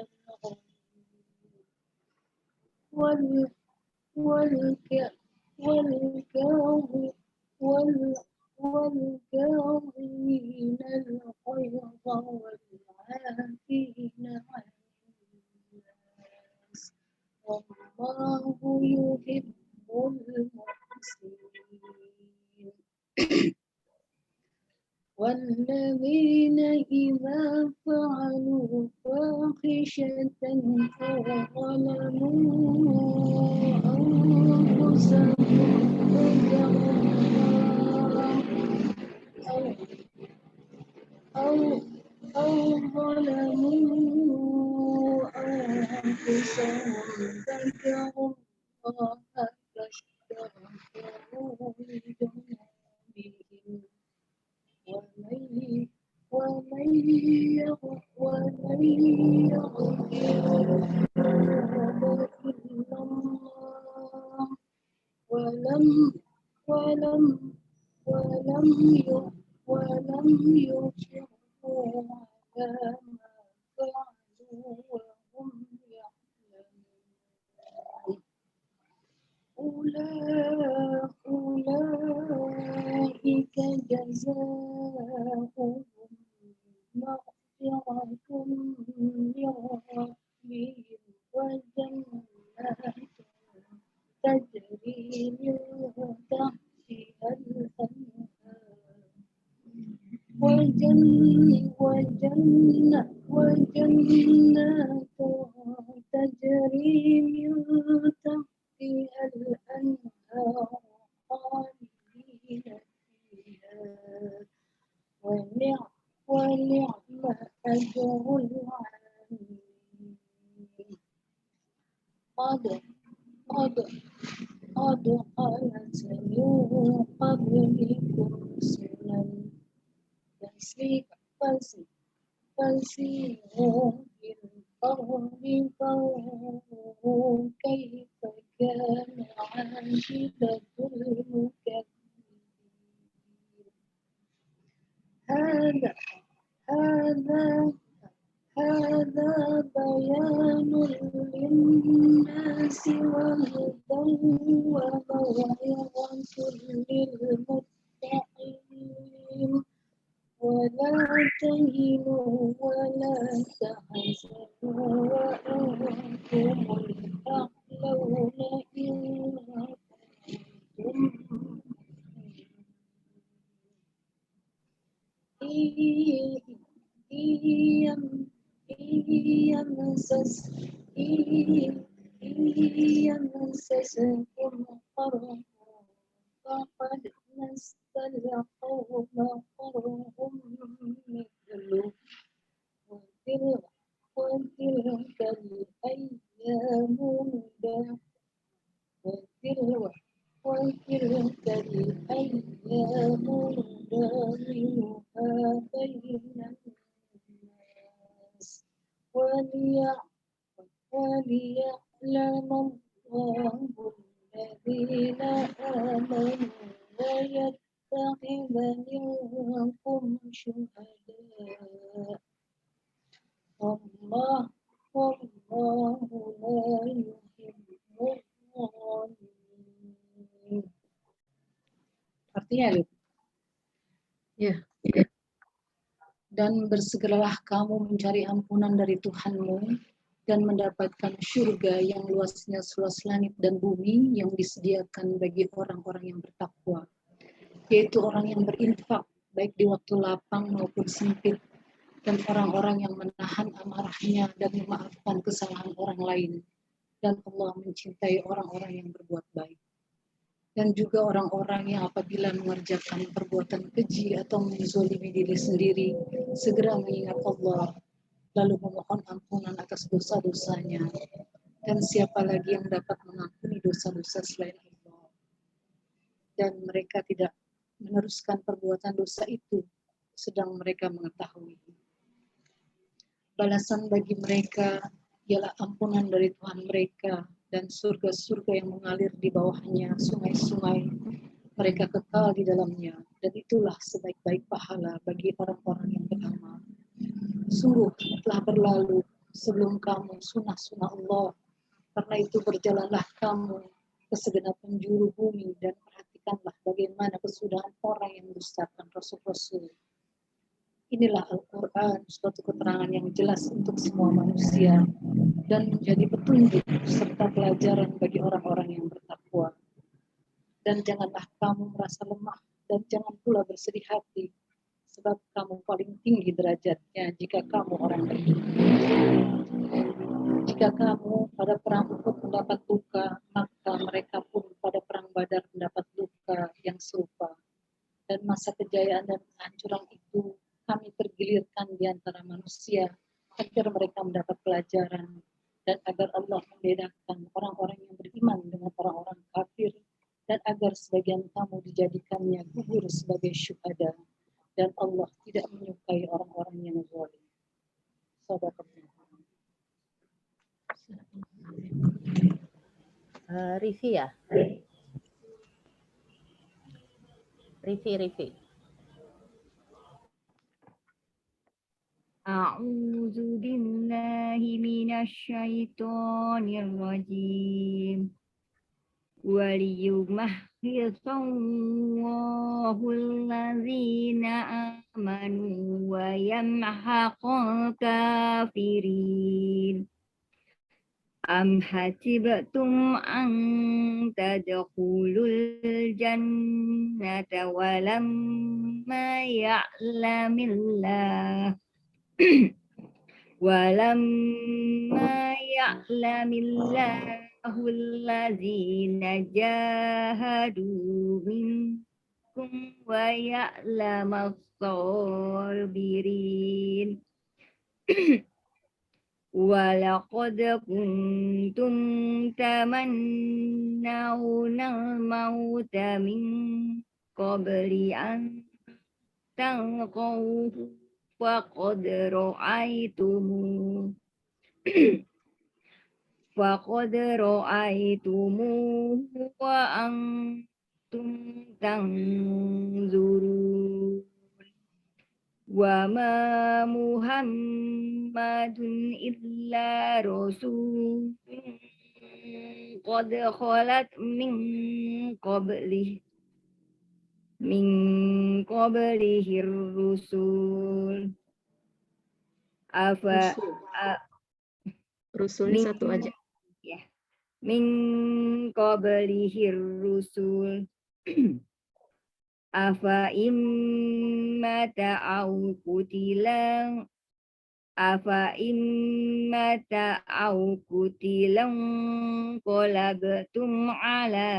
والكاظمين الغيظ والعافين عن الناس والله يحب المحسنين والذين إذا فعلوا فاحشة أو ظلموا أنفسهم ذكروا الله أو أو ظلموا أنفسهم ذكروا الله فاستغفروا لذنوبهم ومن يغفر الذنوب إلا الله ولم ولم ولم ي- ولم يصروا على ما فعلوا وهم يعلمون أولئك جزاؤهم مغفرة من ربهم وجنات تجري من تحتها الأنهار وجنات تجري من تحتها الأنهار خالدين فيها ونعم أجر العاملين قد خلت من قبلكم سنن فسيروا في الأرض فانظروا كيف كان عاقبة المكذبين هذا بيان للناس وهدى وموعظة للمتقين ولا تهنوا ولا تحزنوا وأنتم الأعلون إن يمسسكم قرح فقد مس القوم قرح مثله وتلك الأيام نداولها بين الناس وليعلم الله الذين آمنوا ويتخذ منكم شهداء والله لا يحب الظالمين. Artinya, Ya. Dan bersegeralah kamu mencari ampunan dari Tuhanmu dan mendapatkan surga yang luasnya seluas langit dan bumi yang disediakan bagi orang-orang yang bertakwa, yaitu orang yang berinfak baik di waktu lapang maupun sempit, dan orang-orang yang menahan amarahnya dan memaafkan kesalahan orang lain, dan Allah mencintai orang-orang yang berbuat baik. Dan juga orang-orang yang apabila mengerjakan perbuatan keji atau menzolimi diri sendiri, segera mengingat Allah, lalu memohon ampunan atas dosa-dosanya. Dan siapa lagi yang dapat mengampuni dosa-dosa selain Allah? Dan mereka tidak meneruskan perbuatan dosa itu, sedang mereka mengetahui. Balasan bagi mereka ialah ampunan dari Tuhan mereka, dan surga-surga yang mengalir di bawahnya sungai-sungai, mereka kekal di dalamnya, dan itulah sebaik-baik pahala bagi orang-orang yang beramal. Sungguh telah berlalu sebelum kamu sunnah-sunnah Allah, karena itu berjalanlah kamu ke segenap penjuru bumi dan perhatikanlah bagaimana kesudahan orang yang mendustakan Rasul-Rasul. Inilah Al-Quran, suatu keterangan yang jelas untuk semua manusia dan menjadi petunjuk serta pelajaran bagi orang-orang yang bertakwa. Dan janganlah kamu merasa lemah dan jangan pula bersedih hati, sebab sebab kamu paling tinggi derajatnya jika kamu orang beriman. Jika kamu pada perang Uhud mendapat luka, maka mereka pun pada perang Badar mendapat luka yang serupa. Dan masa kejayaan dan kehancuran itu kami tergilirkan di antara manusia agar mereka mendapat pelajaran dan agar Allah membedakan orang-orang yang beriman dengan orang-orang kafir dan agar sebagian kamu dijadikannya gugur sebagai syuhada dan Allah tidak menyukai orang-orang yang zalim. Sadaqallah. Rifi ya? Rifi. A'udzu billahi minasyaitonir rajim. Waliyumahhisallahu allazina amanu wa yamhaqal kafirin. Am hasibtum an tadkhulul jannata walamma ya'lamillah walamma ya'lamillahu allazina jahadu minkum wa ya'lamas sabirin. Walaqad kuntum tamannawna al-mauta min qabli an talqawhu faqad ra'aytumuhu wa antum tanzurun. Wa ma Muhammadun illa rasulun qad khalat min qablihi rusul Rusulnya satu aja. ya min qablihi rusul afa immata au kutilang qalabtum ala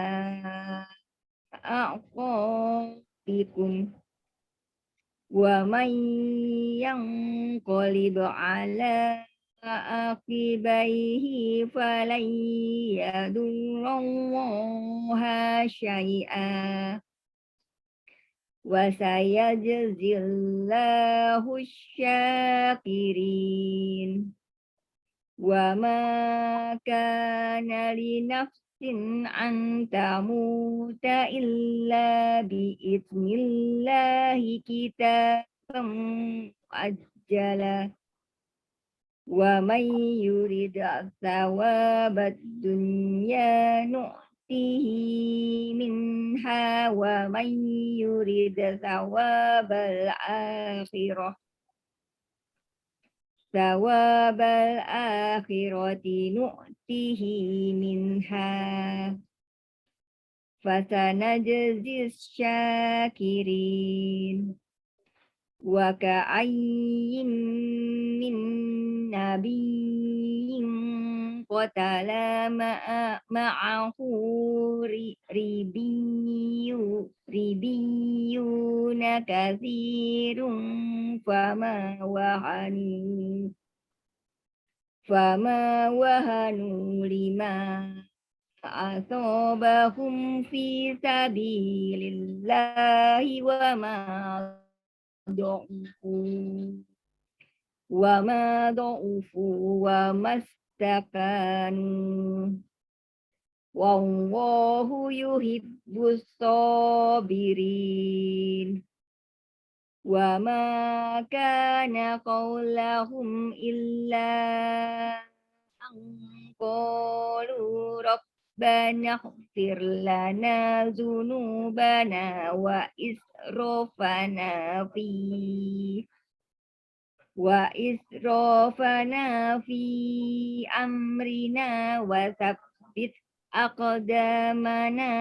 aqabikum wa man yanqalib ala aqibaihi falan yadurrallaha syai'a wa sayajzillahu syakirin. Wa ma kana li nafsin an tamuta illa bi idnillahi kitaban muajjala. Wa man yurid thawabad dunya nu'tihi minha wa man yurid thawabal akhirati nu'tihi minha fasanajzis syakirin. Wa ka'ayyin min nabiyyin qatala ma'ahu ribiyyuna katsirun fama wahanu lima asabahum fi sabilillahi wa ma ضعفوا وما استكانوا والله يحب الصابرين. وما كان قولهم إلا أن قالوا ربنا اغفر لنا ذنوبنا وإسرافنا في أمرنا أقدامنا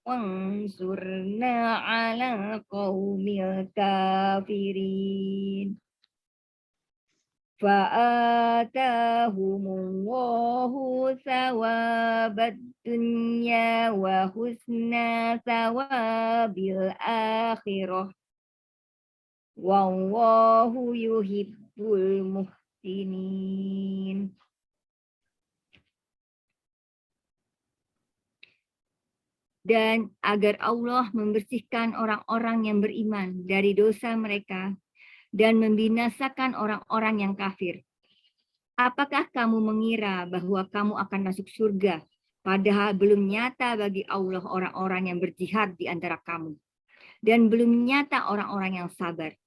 وانصرنا على القوم الكافرين فآتاهم الله ثواب الدنيا وحسن ثواب الآخرة والله يحب المحسنين. Dan agar Allah membersihkan orang-orang yang beriman dari dosa mereka dan membinasakan orang-orang yang kafir. Apakah kamu mengira bahwa kamu akan masuk surga, padahal belum nyata bagi Allah orang-orang yang berjihad di antara kamu, dan belum nyata orang-orang yang sabar.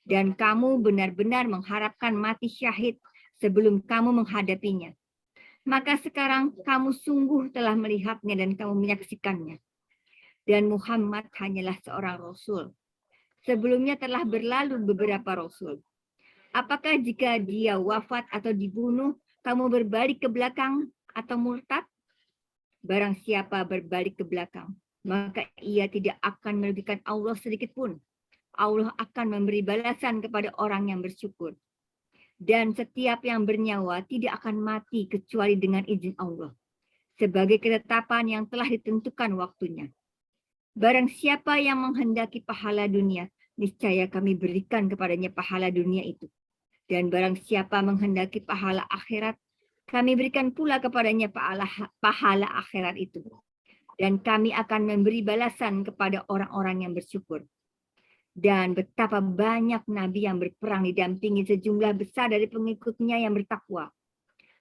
Dan kamu benar-benar mengharapkan mati syahid sebelum kamu menghadapinya. Maka sekarang kamu sungguh telah melihatnya dan kamu menyaksikannya. Dan Muhammad hanyalah seorang rasul. Sebelumnya telah berlalu beberapa rasul. Apakah jika dia wafat atau dibunuh, kamu berbalik ke belakang atau murtad? Barang siapa berbalik ke belakang, maka ia tidak akan merugikan Allah sedikit pun. Allah akan memberi balasan kepada orang yang bersyukur. Dan setiap yang bernyawa tidak akan mati kecuali dengan izin Allah, sebagai ketetapan yang telah ditentukan waktunya. Barang siapa yang menghendaki pahala dunia, niscaya kami berikan kepadanya pahala dunia itu. Dan barang siapa menghendaki pahala akhirat, kami berikan pula kepadanya pahala akhirat itu. Dan kami akan memberi balasan kepada orang-orang yang bersyukur. Dan betapa banyak nabi yang berperang didampingi sejumlah besar dari pengikutnya yang bertakwa.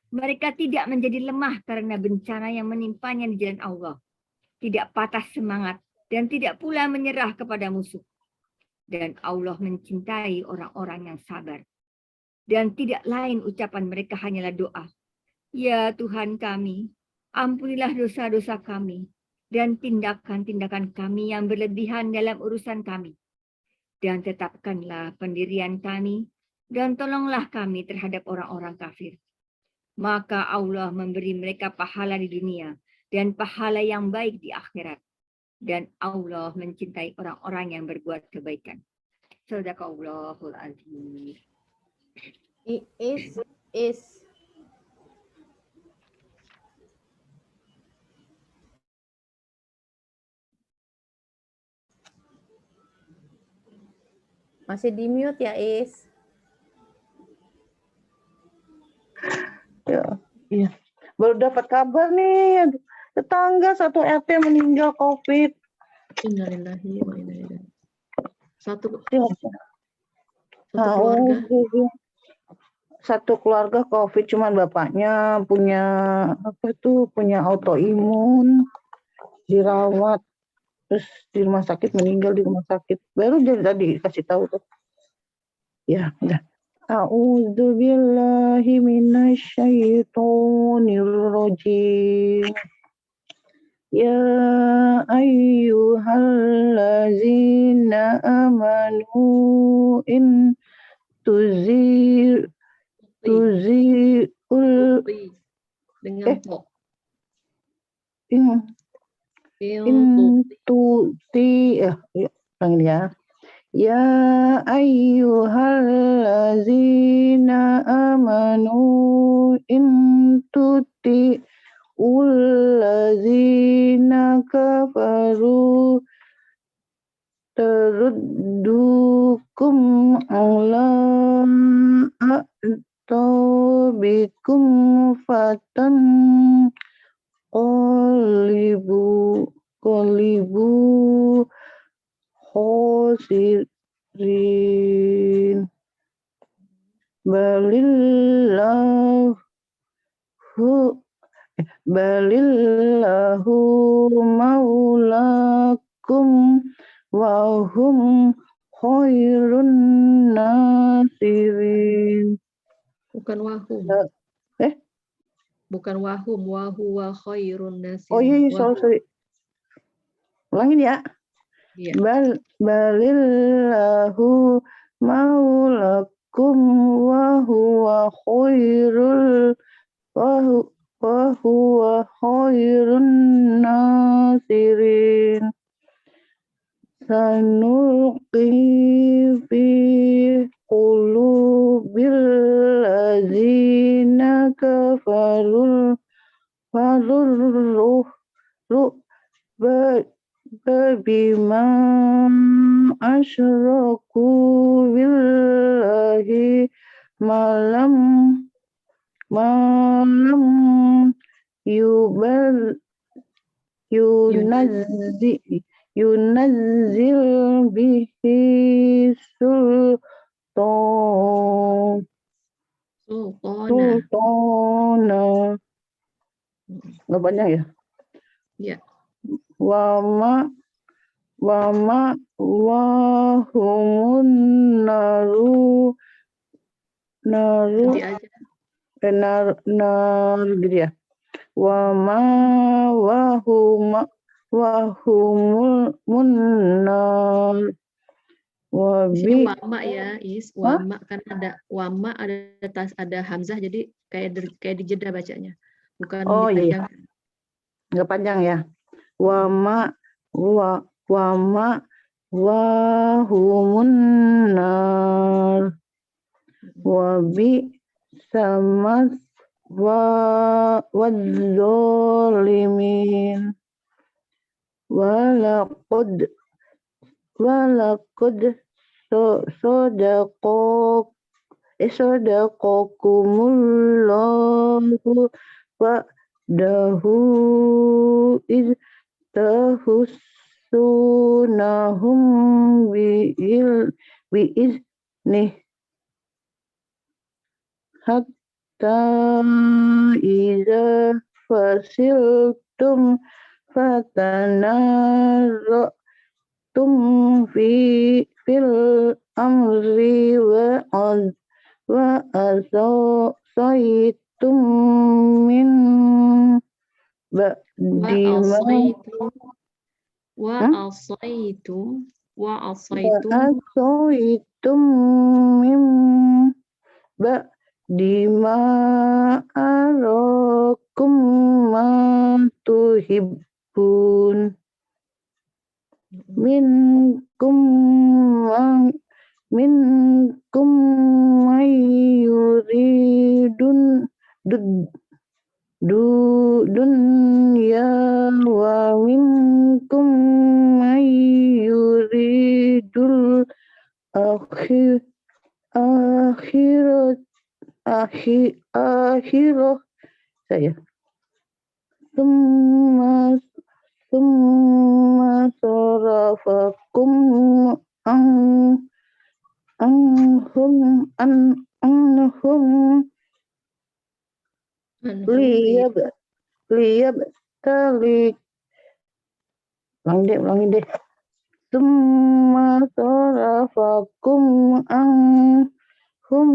Mereka tidak menjadi lemah karena bencana yang menimpanya di jalan Allah. Tidak patah semangat dan tidak pula menyerah kepada musuh. Dan Allah mencintai orang-orang yang sabar. Dan tidak lain ucapan mereka hanyalah doa. Ya Tuhan kami, ampunilah dosa-dosa kami dan tindakan-tindakan kami yang berlebihan dalam urusan kami. Dan tetapkanlah pendirian kami dan tolonglah kami terhadap orang-orang kafir. Maka Allah memberi mereka pahala di dunia dan pahala yang baik di akhirat. Dan Allah mencintai orang-orang yang berbuat kebaikan. Shadaqallahul azim. Is masih di mute ya, Is? Ya, iya. Baru dapat kabar nih, tetangga satu RT meninggal COVID. Innalillahi wa inna ilaihi raji'un. Satu Ya. keluarga. Satu keluarga COVID, cuman bapaknya punya punya autoimun, dirawat, terus di rumah sakit, meninggal di rumah sakit. Baru jadi tadi kasih tahu tuh. Ya, udah. A'udzubillahi minasyaitonirrajim. Ya ayyuhallazina amanu in tuzirul Dengan to. Ulangi ya. Ya ayyuhallazina amanu in tuti'ul ladzina kafaru taruddukum ala a'tabikum fatan qalibu khosirin balillahu maulakum wa hum khairun nasirin. Bukan wahum. Bukan wahum, wa huwa khairun nasirin. Oh iya, sorry. Ulangin ya. Iya. Balillahu maulakum wa huwa khairul wa huwa khairun nasirin. Sanulqi fi qulubil ladzina kafarul bima asyraku billahi malam yubal yunazzil bihi sultana. Nggak banyak ya? Ya. Wama wahumun naru Nanti aja. gitu ya. Wama wahumul munnar Di sini wabi. wama ya, wama kan ada wama, ada hamzah, jadi kayak dijeda bacanya, bukan Oh iya, dipanjang. nggak panjang ya. Wama wahumun nar wabi sama wadzolimin walaqad sodaqakumullahu wa'dahu iz tahussunahum biiznih hatta iza fasiltum fatanaza'tum fil amri wa asaitum min ba'di ma asaitum min ba'di ma arakum ma tuhibbun minkum may yuridun dunya wa minkum may yuridul akhirah saya summa sarafakum anhum liyabtali ulangi deh summa sarafakum anhum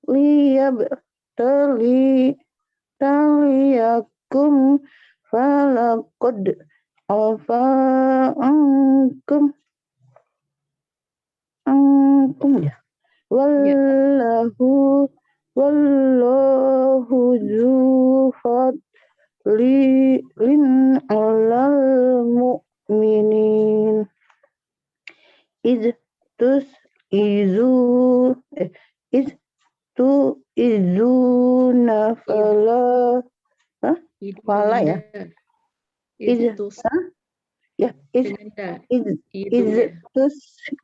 liyabtaliyakum falaqad afa ankum ya wallahu zu fadlin alal mu'minin izuna fala ya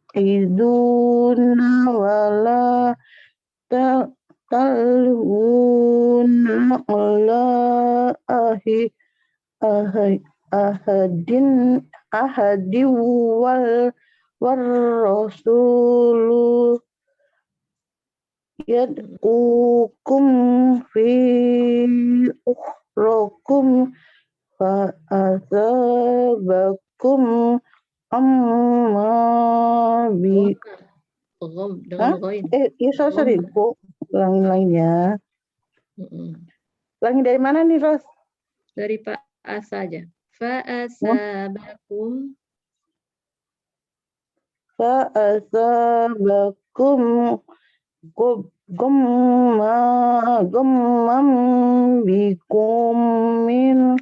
izuna wala taluna ala ahadin wal rasulu yad'ukum fi ukhrakum fa'azabakum amma bi sorry ulangin ya. Ulangi dari mana nih, Ros? Dari Pak As saja. Fa'asabakum gummam bi alaikum min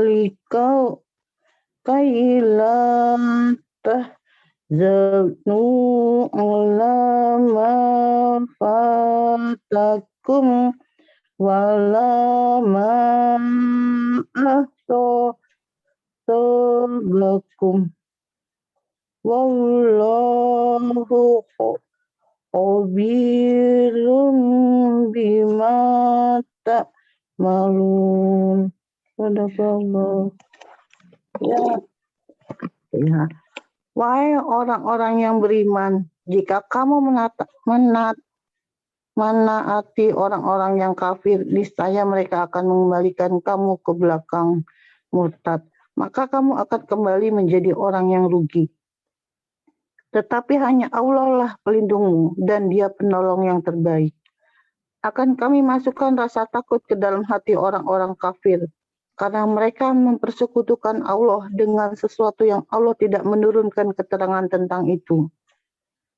likau kaila tahzanu ala ma fatakum wala ma ahsabakum wallahu khabirum bima ta'malun. Sadaqallah. Ya, ya. Wahai orang-orang yang beriman, jika kamu menaati orang-orang yang kafir, niscaya mereka akan mengembalikan kamu ke belakang murtad. Maka kamu akan kembali menjadi orang yang rugi. Tetapi hanya Allah lah pelindungmu dan Dia penolong yang terbaik. Akan kami masukkan rasa takut ke dalam hati orang-orang kafir, karena mereka mempersekutukan Allah dengan sesuatu yang Allah tidak menurunkan keterangan tentang itu.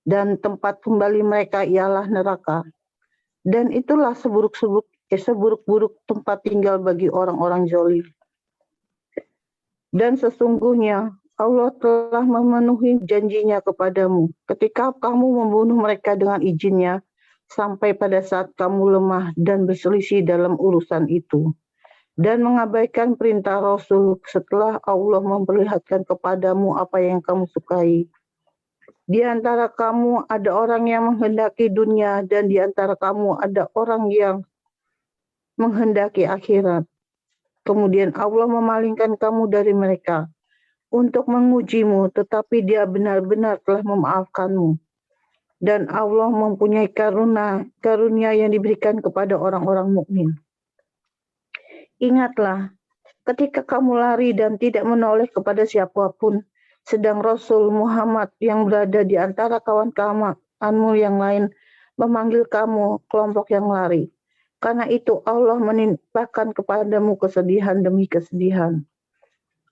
Dan tempat kembali mereka ialah neraka. Dan itulah seburuk-buruk tempat tinggal bagi orang-orang zalim. Dan sesungguhnya Allah telah memenuhi janjinya kepadamu ketika kamu membunuh mereka dengan izinnya sampai pada saat kamu lemah dan berselisih dalam urusan itu. Dan mengabaikan perintah Rasul setelah Allah memperlihatkan kepadamu apa yang kamu sukai. Di antara kamu ada orang yang menghendaki dunia dan di antara kamu ada orang yang menghendaki akhirat. Kemudian Allah memalingkan kamu dari mereka untuk mengujimu, tetapi Dia benar-benar telah memaafkanmu. Dan Allah mempunyai karunia yang diberikan kepada orang-orang mukmin. Ingatlah, ketika kamu lari dan tidak menoleh kepada siapapun, sedang Rasul Muhammad yang berada di antara kawan-kawanmu yang lain memanggil kamu kelompok yang lari. Karena itu Allah menimpakan kepadamu kesedihan demi kesedihan,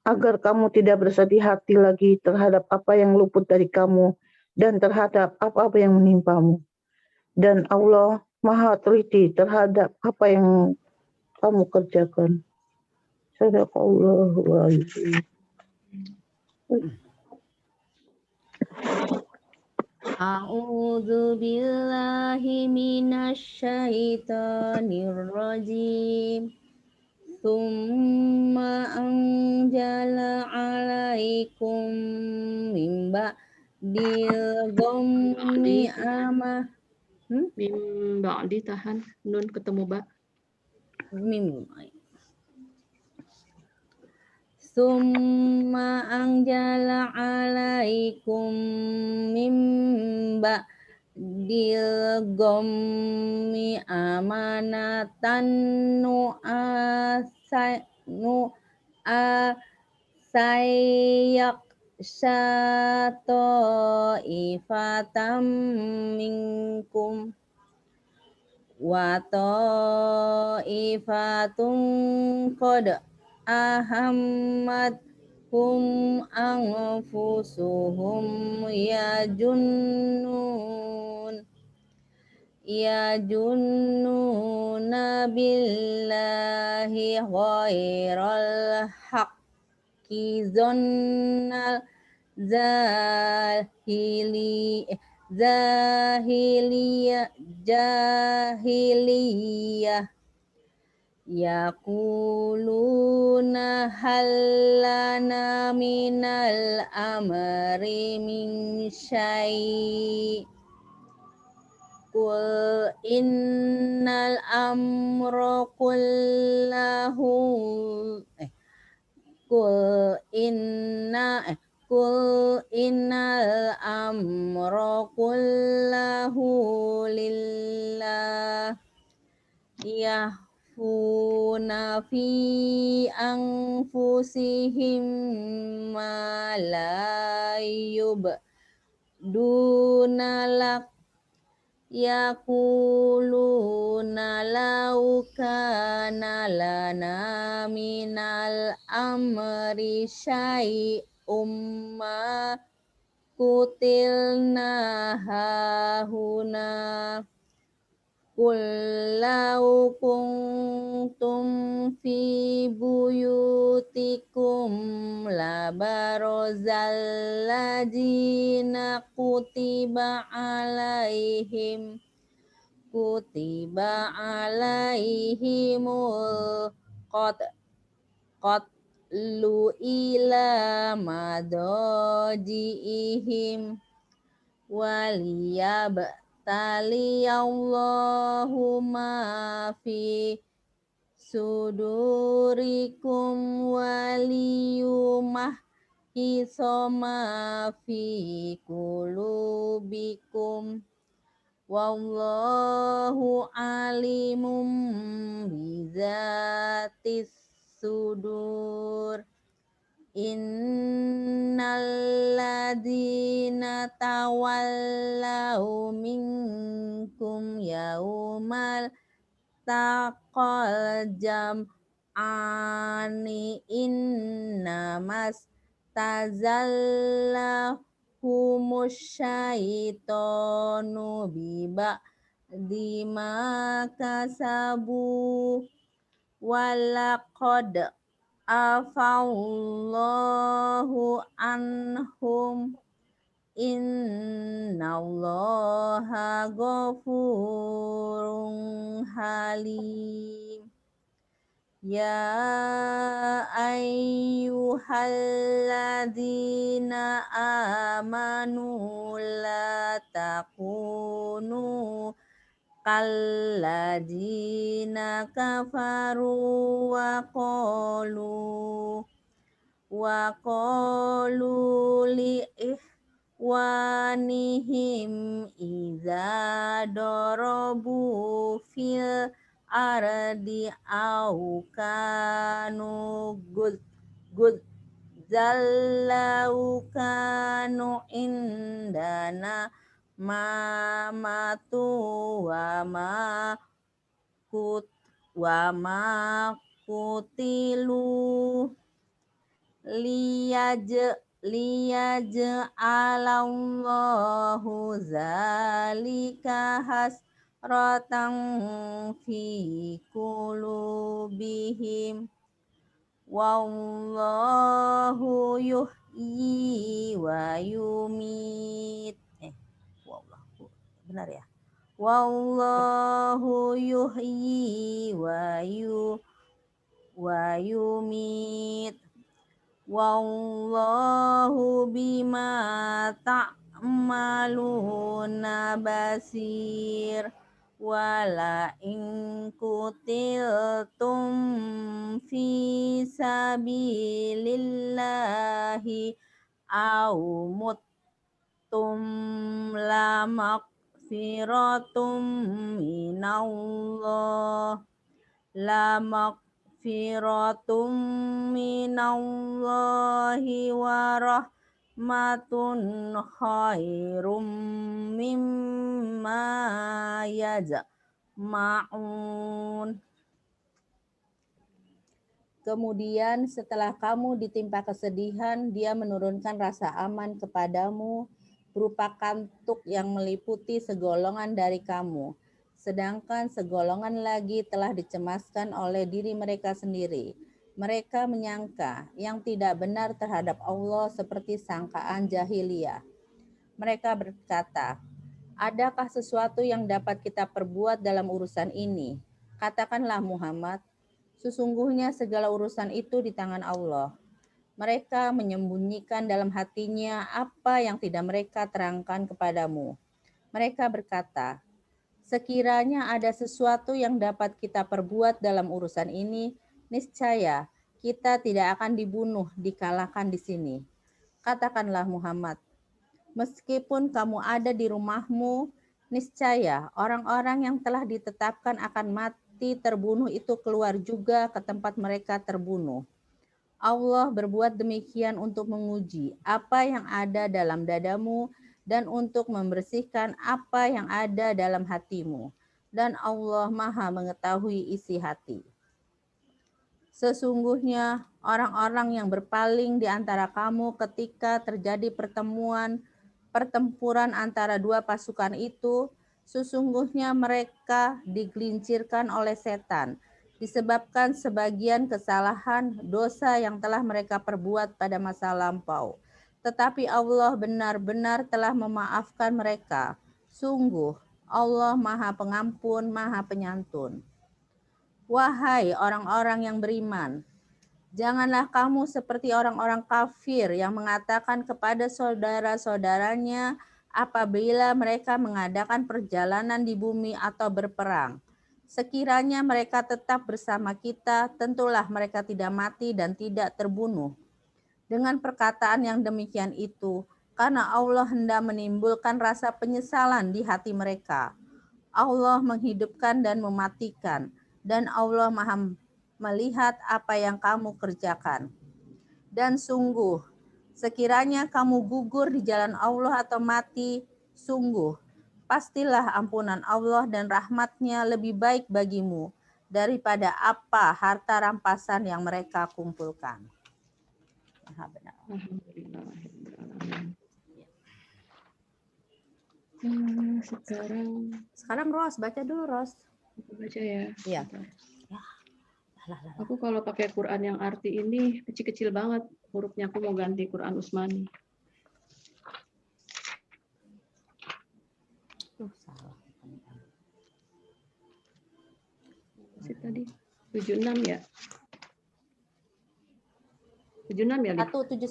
agar kamu tidak bersedih hati lagi terhadap apa yang luput dari kamu dan terhadap apa-apa yang menimpamu. Dan Allah Maha teliti terhadap apa yang kamu kerjakan. Sadaqallahul azim. A'udzu billahi minasy syaithanir rajim. Tsumma anjala 'alaikum min ba'dil ghammi amah. Mim ba'di tahan nun ketemu ba. Mim. Summa anjala 'alaikum min ba'dil ghammi amanatan nu'asayak ifatam minkum wa ta'ifatun qad ahammat anfusuhum yajunnuna billahi ghairal haqqi zannal jahiliyah yaquluna hallana minal amri min syai' qul innal amra kullahu qul innal amra kullahu lillah yahfuna fi anfusihim ma la yubduna lak yaquluna law kana lana minal amri syai'um ma kutilna hahuna qul law kuntum fi buyutikum labarozal ladina kutiba alaihimul qatlu ila madajiihim waliyabtaliyallahu ma fi sudurikum waliyumah hisoma fi kulubikum wallahu alimum bizatis sudur. Innalladzina tawallaw minkum yaumal taqal jam'ani innamas tazallahumus syaitonu biba'di ma kasabu walaqad afallahu anhum innallaha ghafurun halim. Ya ayyuhalladzina amanu la takunu kalladzina kafaru wa qalu li ikhwanihim idza darabu fil ardi au kanu zallau kanu indana mamatu wa ma kutilu liyaj'alallahu zalika hasratan fi qulubihim wallahu yuhyi wa yumit. Benar ya? Wallahu yuhyi wa yumit. Wallahu bima ta'maluna basir. Wala in kutiltum fi sabilillahi au muttum la maghfiratum minallahi wa rahmatun khairum mimma yajma'un. Kemudian setelah kamu ditimpa kesedihan, Dia menurunkan rasa aman kepadamu berupa kantuk yang meliputi segolongan dari kamu, sedangkan segolongan lagi telah dicemaskan oleh diri mereka sendiri. Mereka menyangka yang tidak benar terhadap Allah seperti sangkaan jahiliyah. Mereka berkata, adakah sesuatu yang dapat kita perbuat dalam urusan ini? Katakanlah Muhammad, sesungguhnya segala urusan itu di tangan Allah. Mereka menyembunyikan dalam hatinya apa yang tidak mereka terangkan kepadamu. Mereka berkata, sekiranya ada sesuatu yang dapat kita perbuat dalam urusan ini, niscaya kita tidak akan dibunuh, dikalahkan di sini. Katakanlah Muhammad, meskipun kamu ada di rumahmu, niscaya orang-orang yang telah ditetapkan akan mati terbunuh itu keluar juga ke tempat mereka terbunuh. Allah berbuat demikian untuk menguji apa yang ada dalam dadamu dan untuk membersihkan apa yang ada dalam hatimu. Dan Allah Maha mengetahui isi hati. Sesungguhnya orang-orang yang berpaling di antara kamu ketika terjadi pertempuran antara dua pasukan itu, sesungguhnya mereka digelincirkan oleh setan disebabkan sebagian kesalahan dosa yang telah mereka perbuat pada masa lampau. Tetapi Allah benar-benar telah memaafkan mereka. Sungguh, Allah Maha Pengampun, Maha Penyantun. Wahai orang-orang yang beriman, janganlah kamu seperti orang-orang kafir yang mengatakan kepada saudara-saudaranya apabila mereka mengadakan perjalanan di bumi atau berperang. Sekiranya mereka tetap bersama kita, tentulah mereka tidak mati dan tidak terbunuh. Dengan perkataan yang demikian itu, karena Allah hendak menimbulkan rasa penyesalan di hati mereka. Allah menghidupkan dan mematikan, dan Allah Maha melihat apa yang kamu kerjakan. Dan sungguh, sekiranya kamu gugur di jalan Allah atau mati, sungguh, pastilah ampunan Allah dan rahmat-Nya lebih baik bagimu daripada apa harta rampasan yang mereka kumpulkan. Benar. Alhamdulillah. Sekarang Ros, baca dulu Ros. aku baca ya. Iya. Bentar. Aku kalau pakai Quran yang arti ini kecil-kecil banget hurufnya, aku mau ganti Quran Utsmani. Salah. Tadi 76 ya? 76 ya? 71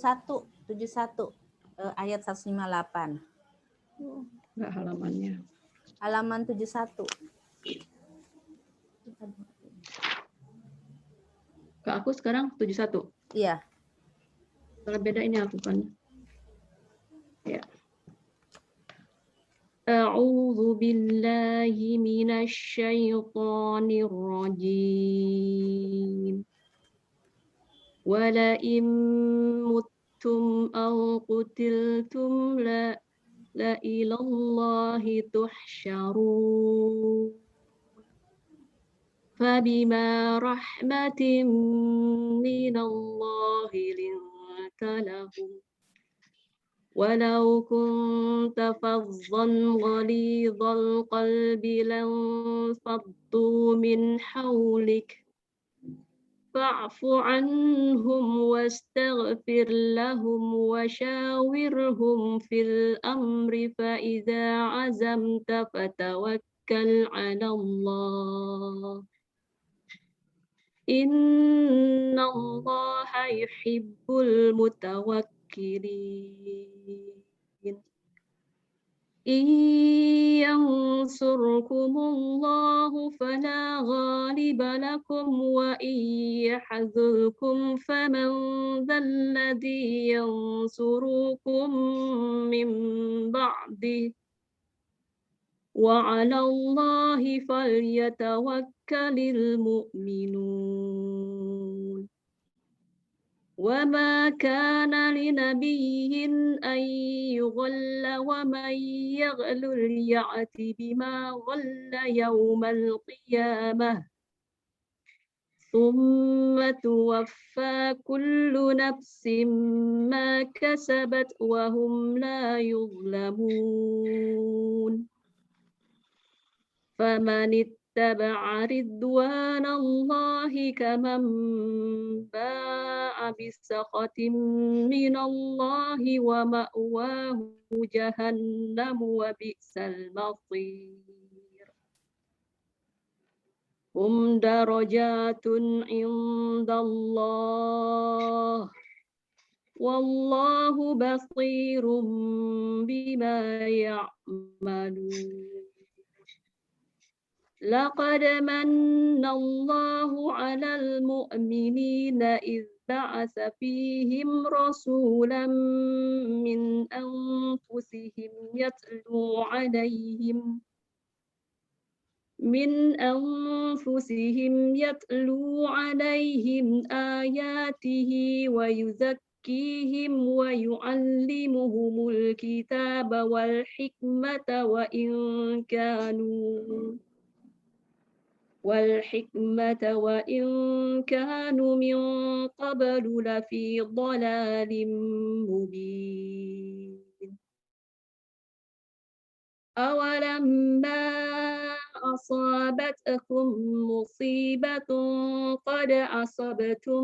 ayat 158. Enggak halamannya. Halaman 71. Ke aku sekarang 71. Iya. Kalau beda ini aku kan. Ya. A'udzu billahi minasy syaithanir rajim. Wala in muttum aw qutiltum la ilallahi tuhsyarun. فبما رحمة من الله لنت لهم ولو كنت فظا غليظ القلب لانفضوا من حولك فاعف عنهم واستغفر لهم وشاورهم في الأمر فإذا عزمت فتوكل على الله Inna Allah yuhibbul mutawakkilin. Yansurkumullahu fala ghaliba lakum wa yahzulkum faman dhalladhi yansurukum min ba'dih. وعلى الله فليتوكل المؤمنون وما كان لنبي أن يغل ومن يغل يأت بما غل يوم القيامة ثم توفى كل نفس ما كسبت وهم لا يظلمون فمن اتبع رضوان الله كمن باء بسخط من الله ومأواه جهنم وبئس المصير هم درجات عند الله والله بصير بما يعملون لقد من الله على المؤمنين إذ بعث فيهم رسولا من أنفسهم يتلو عليهم آياته ويزكيهم ويعلمهم الكتاب والحكمة وإن كانوا من قبل لفي ضلال مبين أولما أصابتكم مصيبة قد أصبتم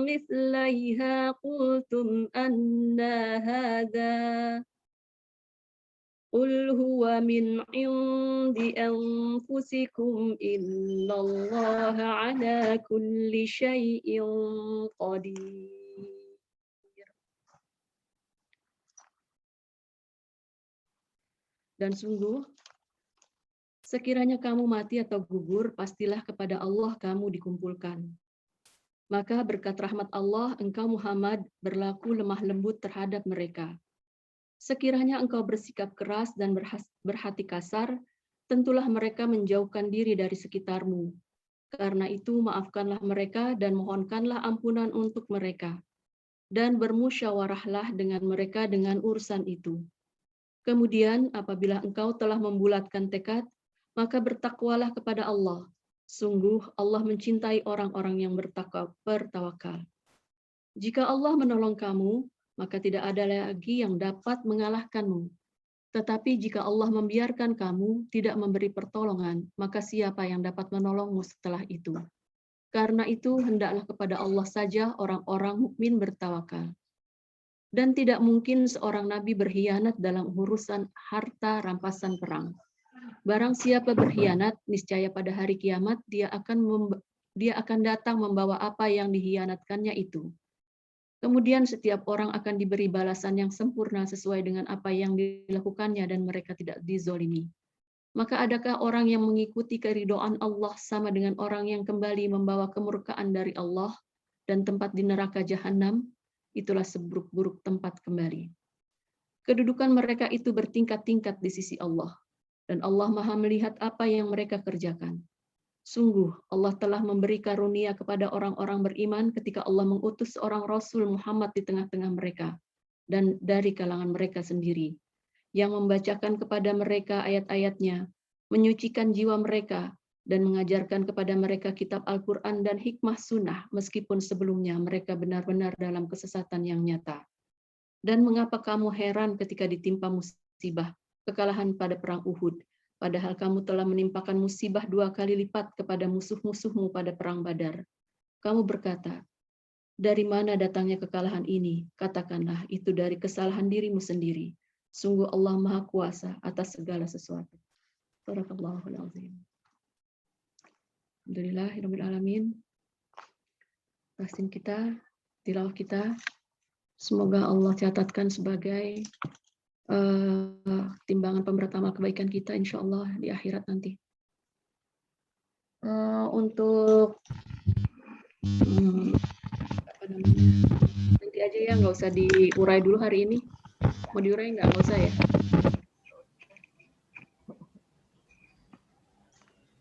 مثليها قلتم أنى هذا قل هو من عند أنفسكم إن الله على كل شيء قدير. Dan sungguh, sekiranya kamu mati atau gugur, pastilah kepada Allah kamu dikumpulkan. Maka berkat rahmat Allah, engkau Muhammad berlaku lemah lembut terhadap mereka. Sekiranya engkau bersikap keras dan berhati kasar, tentulah mereka menjauhkan diri dari sekitarmu. Karena itu, maafkanlah mereka dan mohonkanlah ampunan untuk mereka. Dan bermusyawarahlah dengan mereka dengan urusan itu. Kemudian, apabila engkau telah membulatkan tekad, maka bertakwalah kepada Allah. Sungguh, Allah mencintai orang-orang yang bertawakal. Jika Allah menolong kamu, maka tidak ada lagi yang dapat mengalahkanmu. Tetapi jika Allah membiarkan kamu tidak memberi pertolongan, maka siapa yang dapat menolongmu setelah itu? Karena itu, hendaklah kepada Allah saja orang-orang mukmin bertawakal. Dan tidak mungkin seorang nabi berkhianat dalam urusan harta rampasan perang. Barang siapa berkhianat, niscaya pada hari kiamat dia akan datang membawa apa yang dikhianatkannya itu. Kemudian setiap orang akan diberi balasan yang sempurna sesuai dengan apa yang dilakukannya dan mereka tidak dizolimi. Maka adakah orang yang mengikuti keridhaan Allah sama dengan orang yang kembali membawa kemurkaan dari Allah dan tempat di neraka jahanam? Itulah seburuk-buruk tempat kembali. Kedudukan mereka itu bertingkat-tingkat di sisi Allah, dan Allah Maha melihat apa yang mereka kerjakan. Sungguh, Allah telah memberi karunia kepada orang-orang beriman ketika Allah mengutus seorang Rasul Muhammad di tengah-tengah mereka, dan dari kalangan mereka sendiri, yang membacakan kepada mereka ayat-ayatnya, menyucikan jiwa mereka, dan mengajarkan kepada mereka kitab Al-Quran dan hikmah sunnah, meskipun sebelumnya mereka benar-benar dalam kesesatan yang nyata. Dan mengapa kamu heran ketika ditimpa musibah, kekalahan pada perang Uhud, padahal kamu telah menimpakan musibah 2 kali lipat kepada musuh-musuhmu pada perang Badar. Kamu berkata, dari mana datangnya kekalahan ini? Katakanlah, itu dari kesalahan dirimu sendiri. Sungguh Allah Maha Kuasa atas segala sesuatu. Barakallahu azim. Alhamdulillahirrahmanirrahim. Tahsin kita, tilawah kita, semoga Allah catatkan sebagai timbangan pemberat amal kebaikan kita insya Allah di akhirat nanti. Untuk apa namanya, nanti aja ya, nggak usah diurai dulu hari ini. Mau diurai nggak usah ya.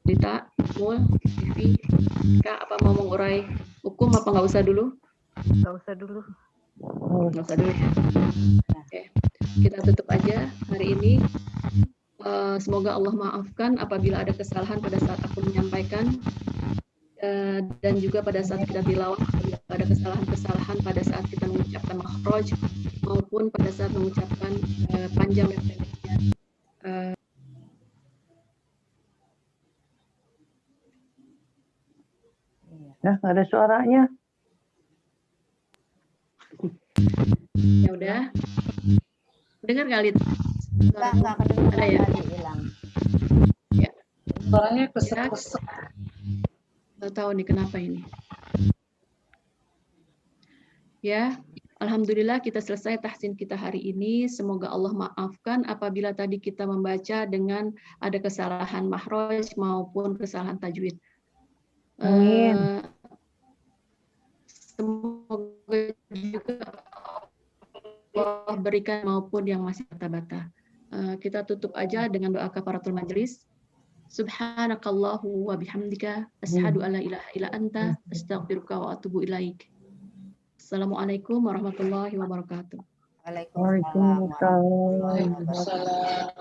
Dita, Mul, Vivi, Kak, apa mau mengurai hukum apa nggak usah dulu? Nggak usah dulu. Nggak usah dulu ya. Oke, kita tutup aja hari ini. Semoga Allah maafkan apabila ada kesalahan pada saat aku menyampaikan, dan juga pada saat kita tilawah apabila ada kesalahan-kesalahan pada saat kita mengucapkan makhraj maupun pada saat mengucapkan panjang dan pendeknya. Nah, nggak ada suaranya. Ya udah. Dengar nggak, Lid? Enggak kedengaran Ada ya? tadi hilang. Ya. Suaranya kesek-kesek. Nggak tahu nih kenapa ini. Ya, alhamdulillah kita selesai tahsin kita hari ini. Semoga Allah maafkan apabila tadi kita membaca dengan ada kesalahan makhraj maupun kesalahan tajwid. Amin. Semoga juga Allah berikan maupun yang masih bata-bata. Kita tutup aja dengan doa kafaratul majelis. Subhanakallahu wa bihamdika asyhadu alla ilaha illa anta astaghfiruka wa atubu ilaik. Assalamualaikum warahmatullahi wabarakatuh. Waalaikumsalam warahmatullahi wabarakatuh. Waalaikumsalam.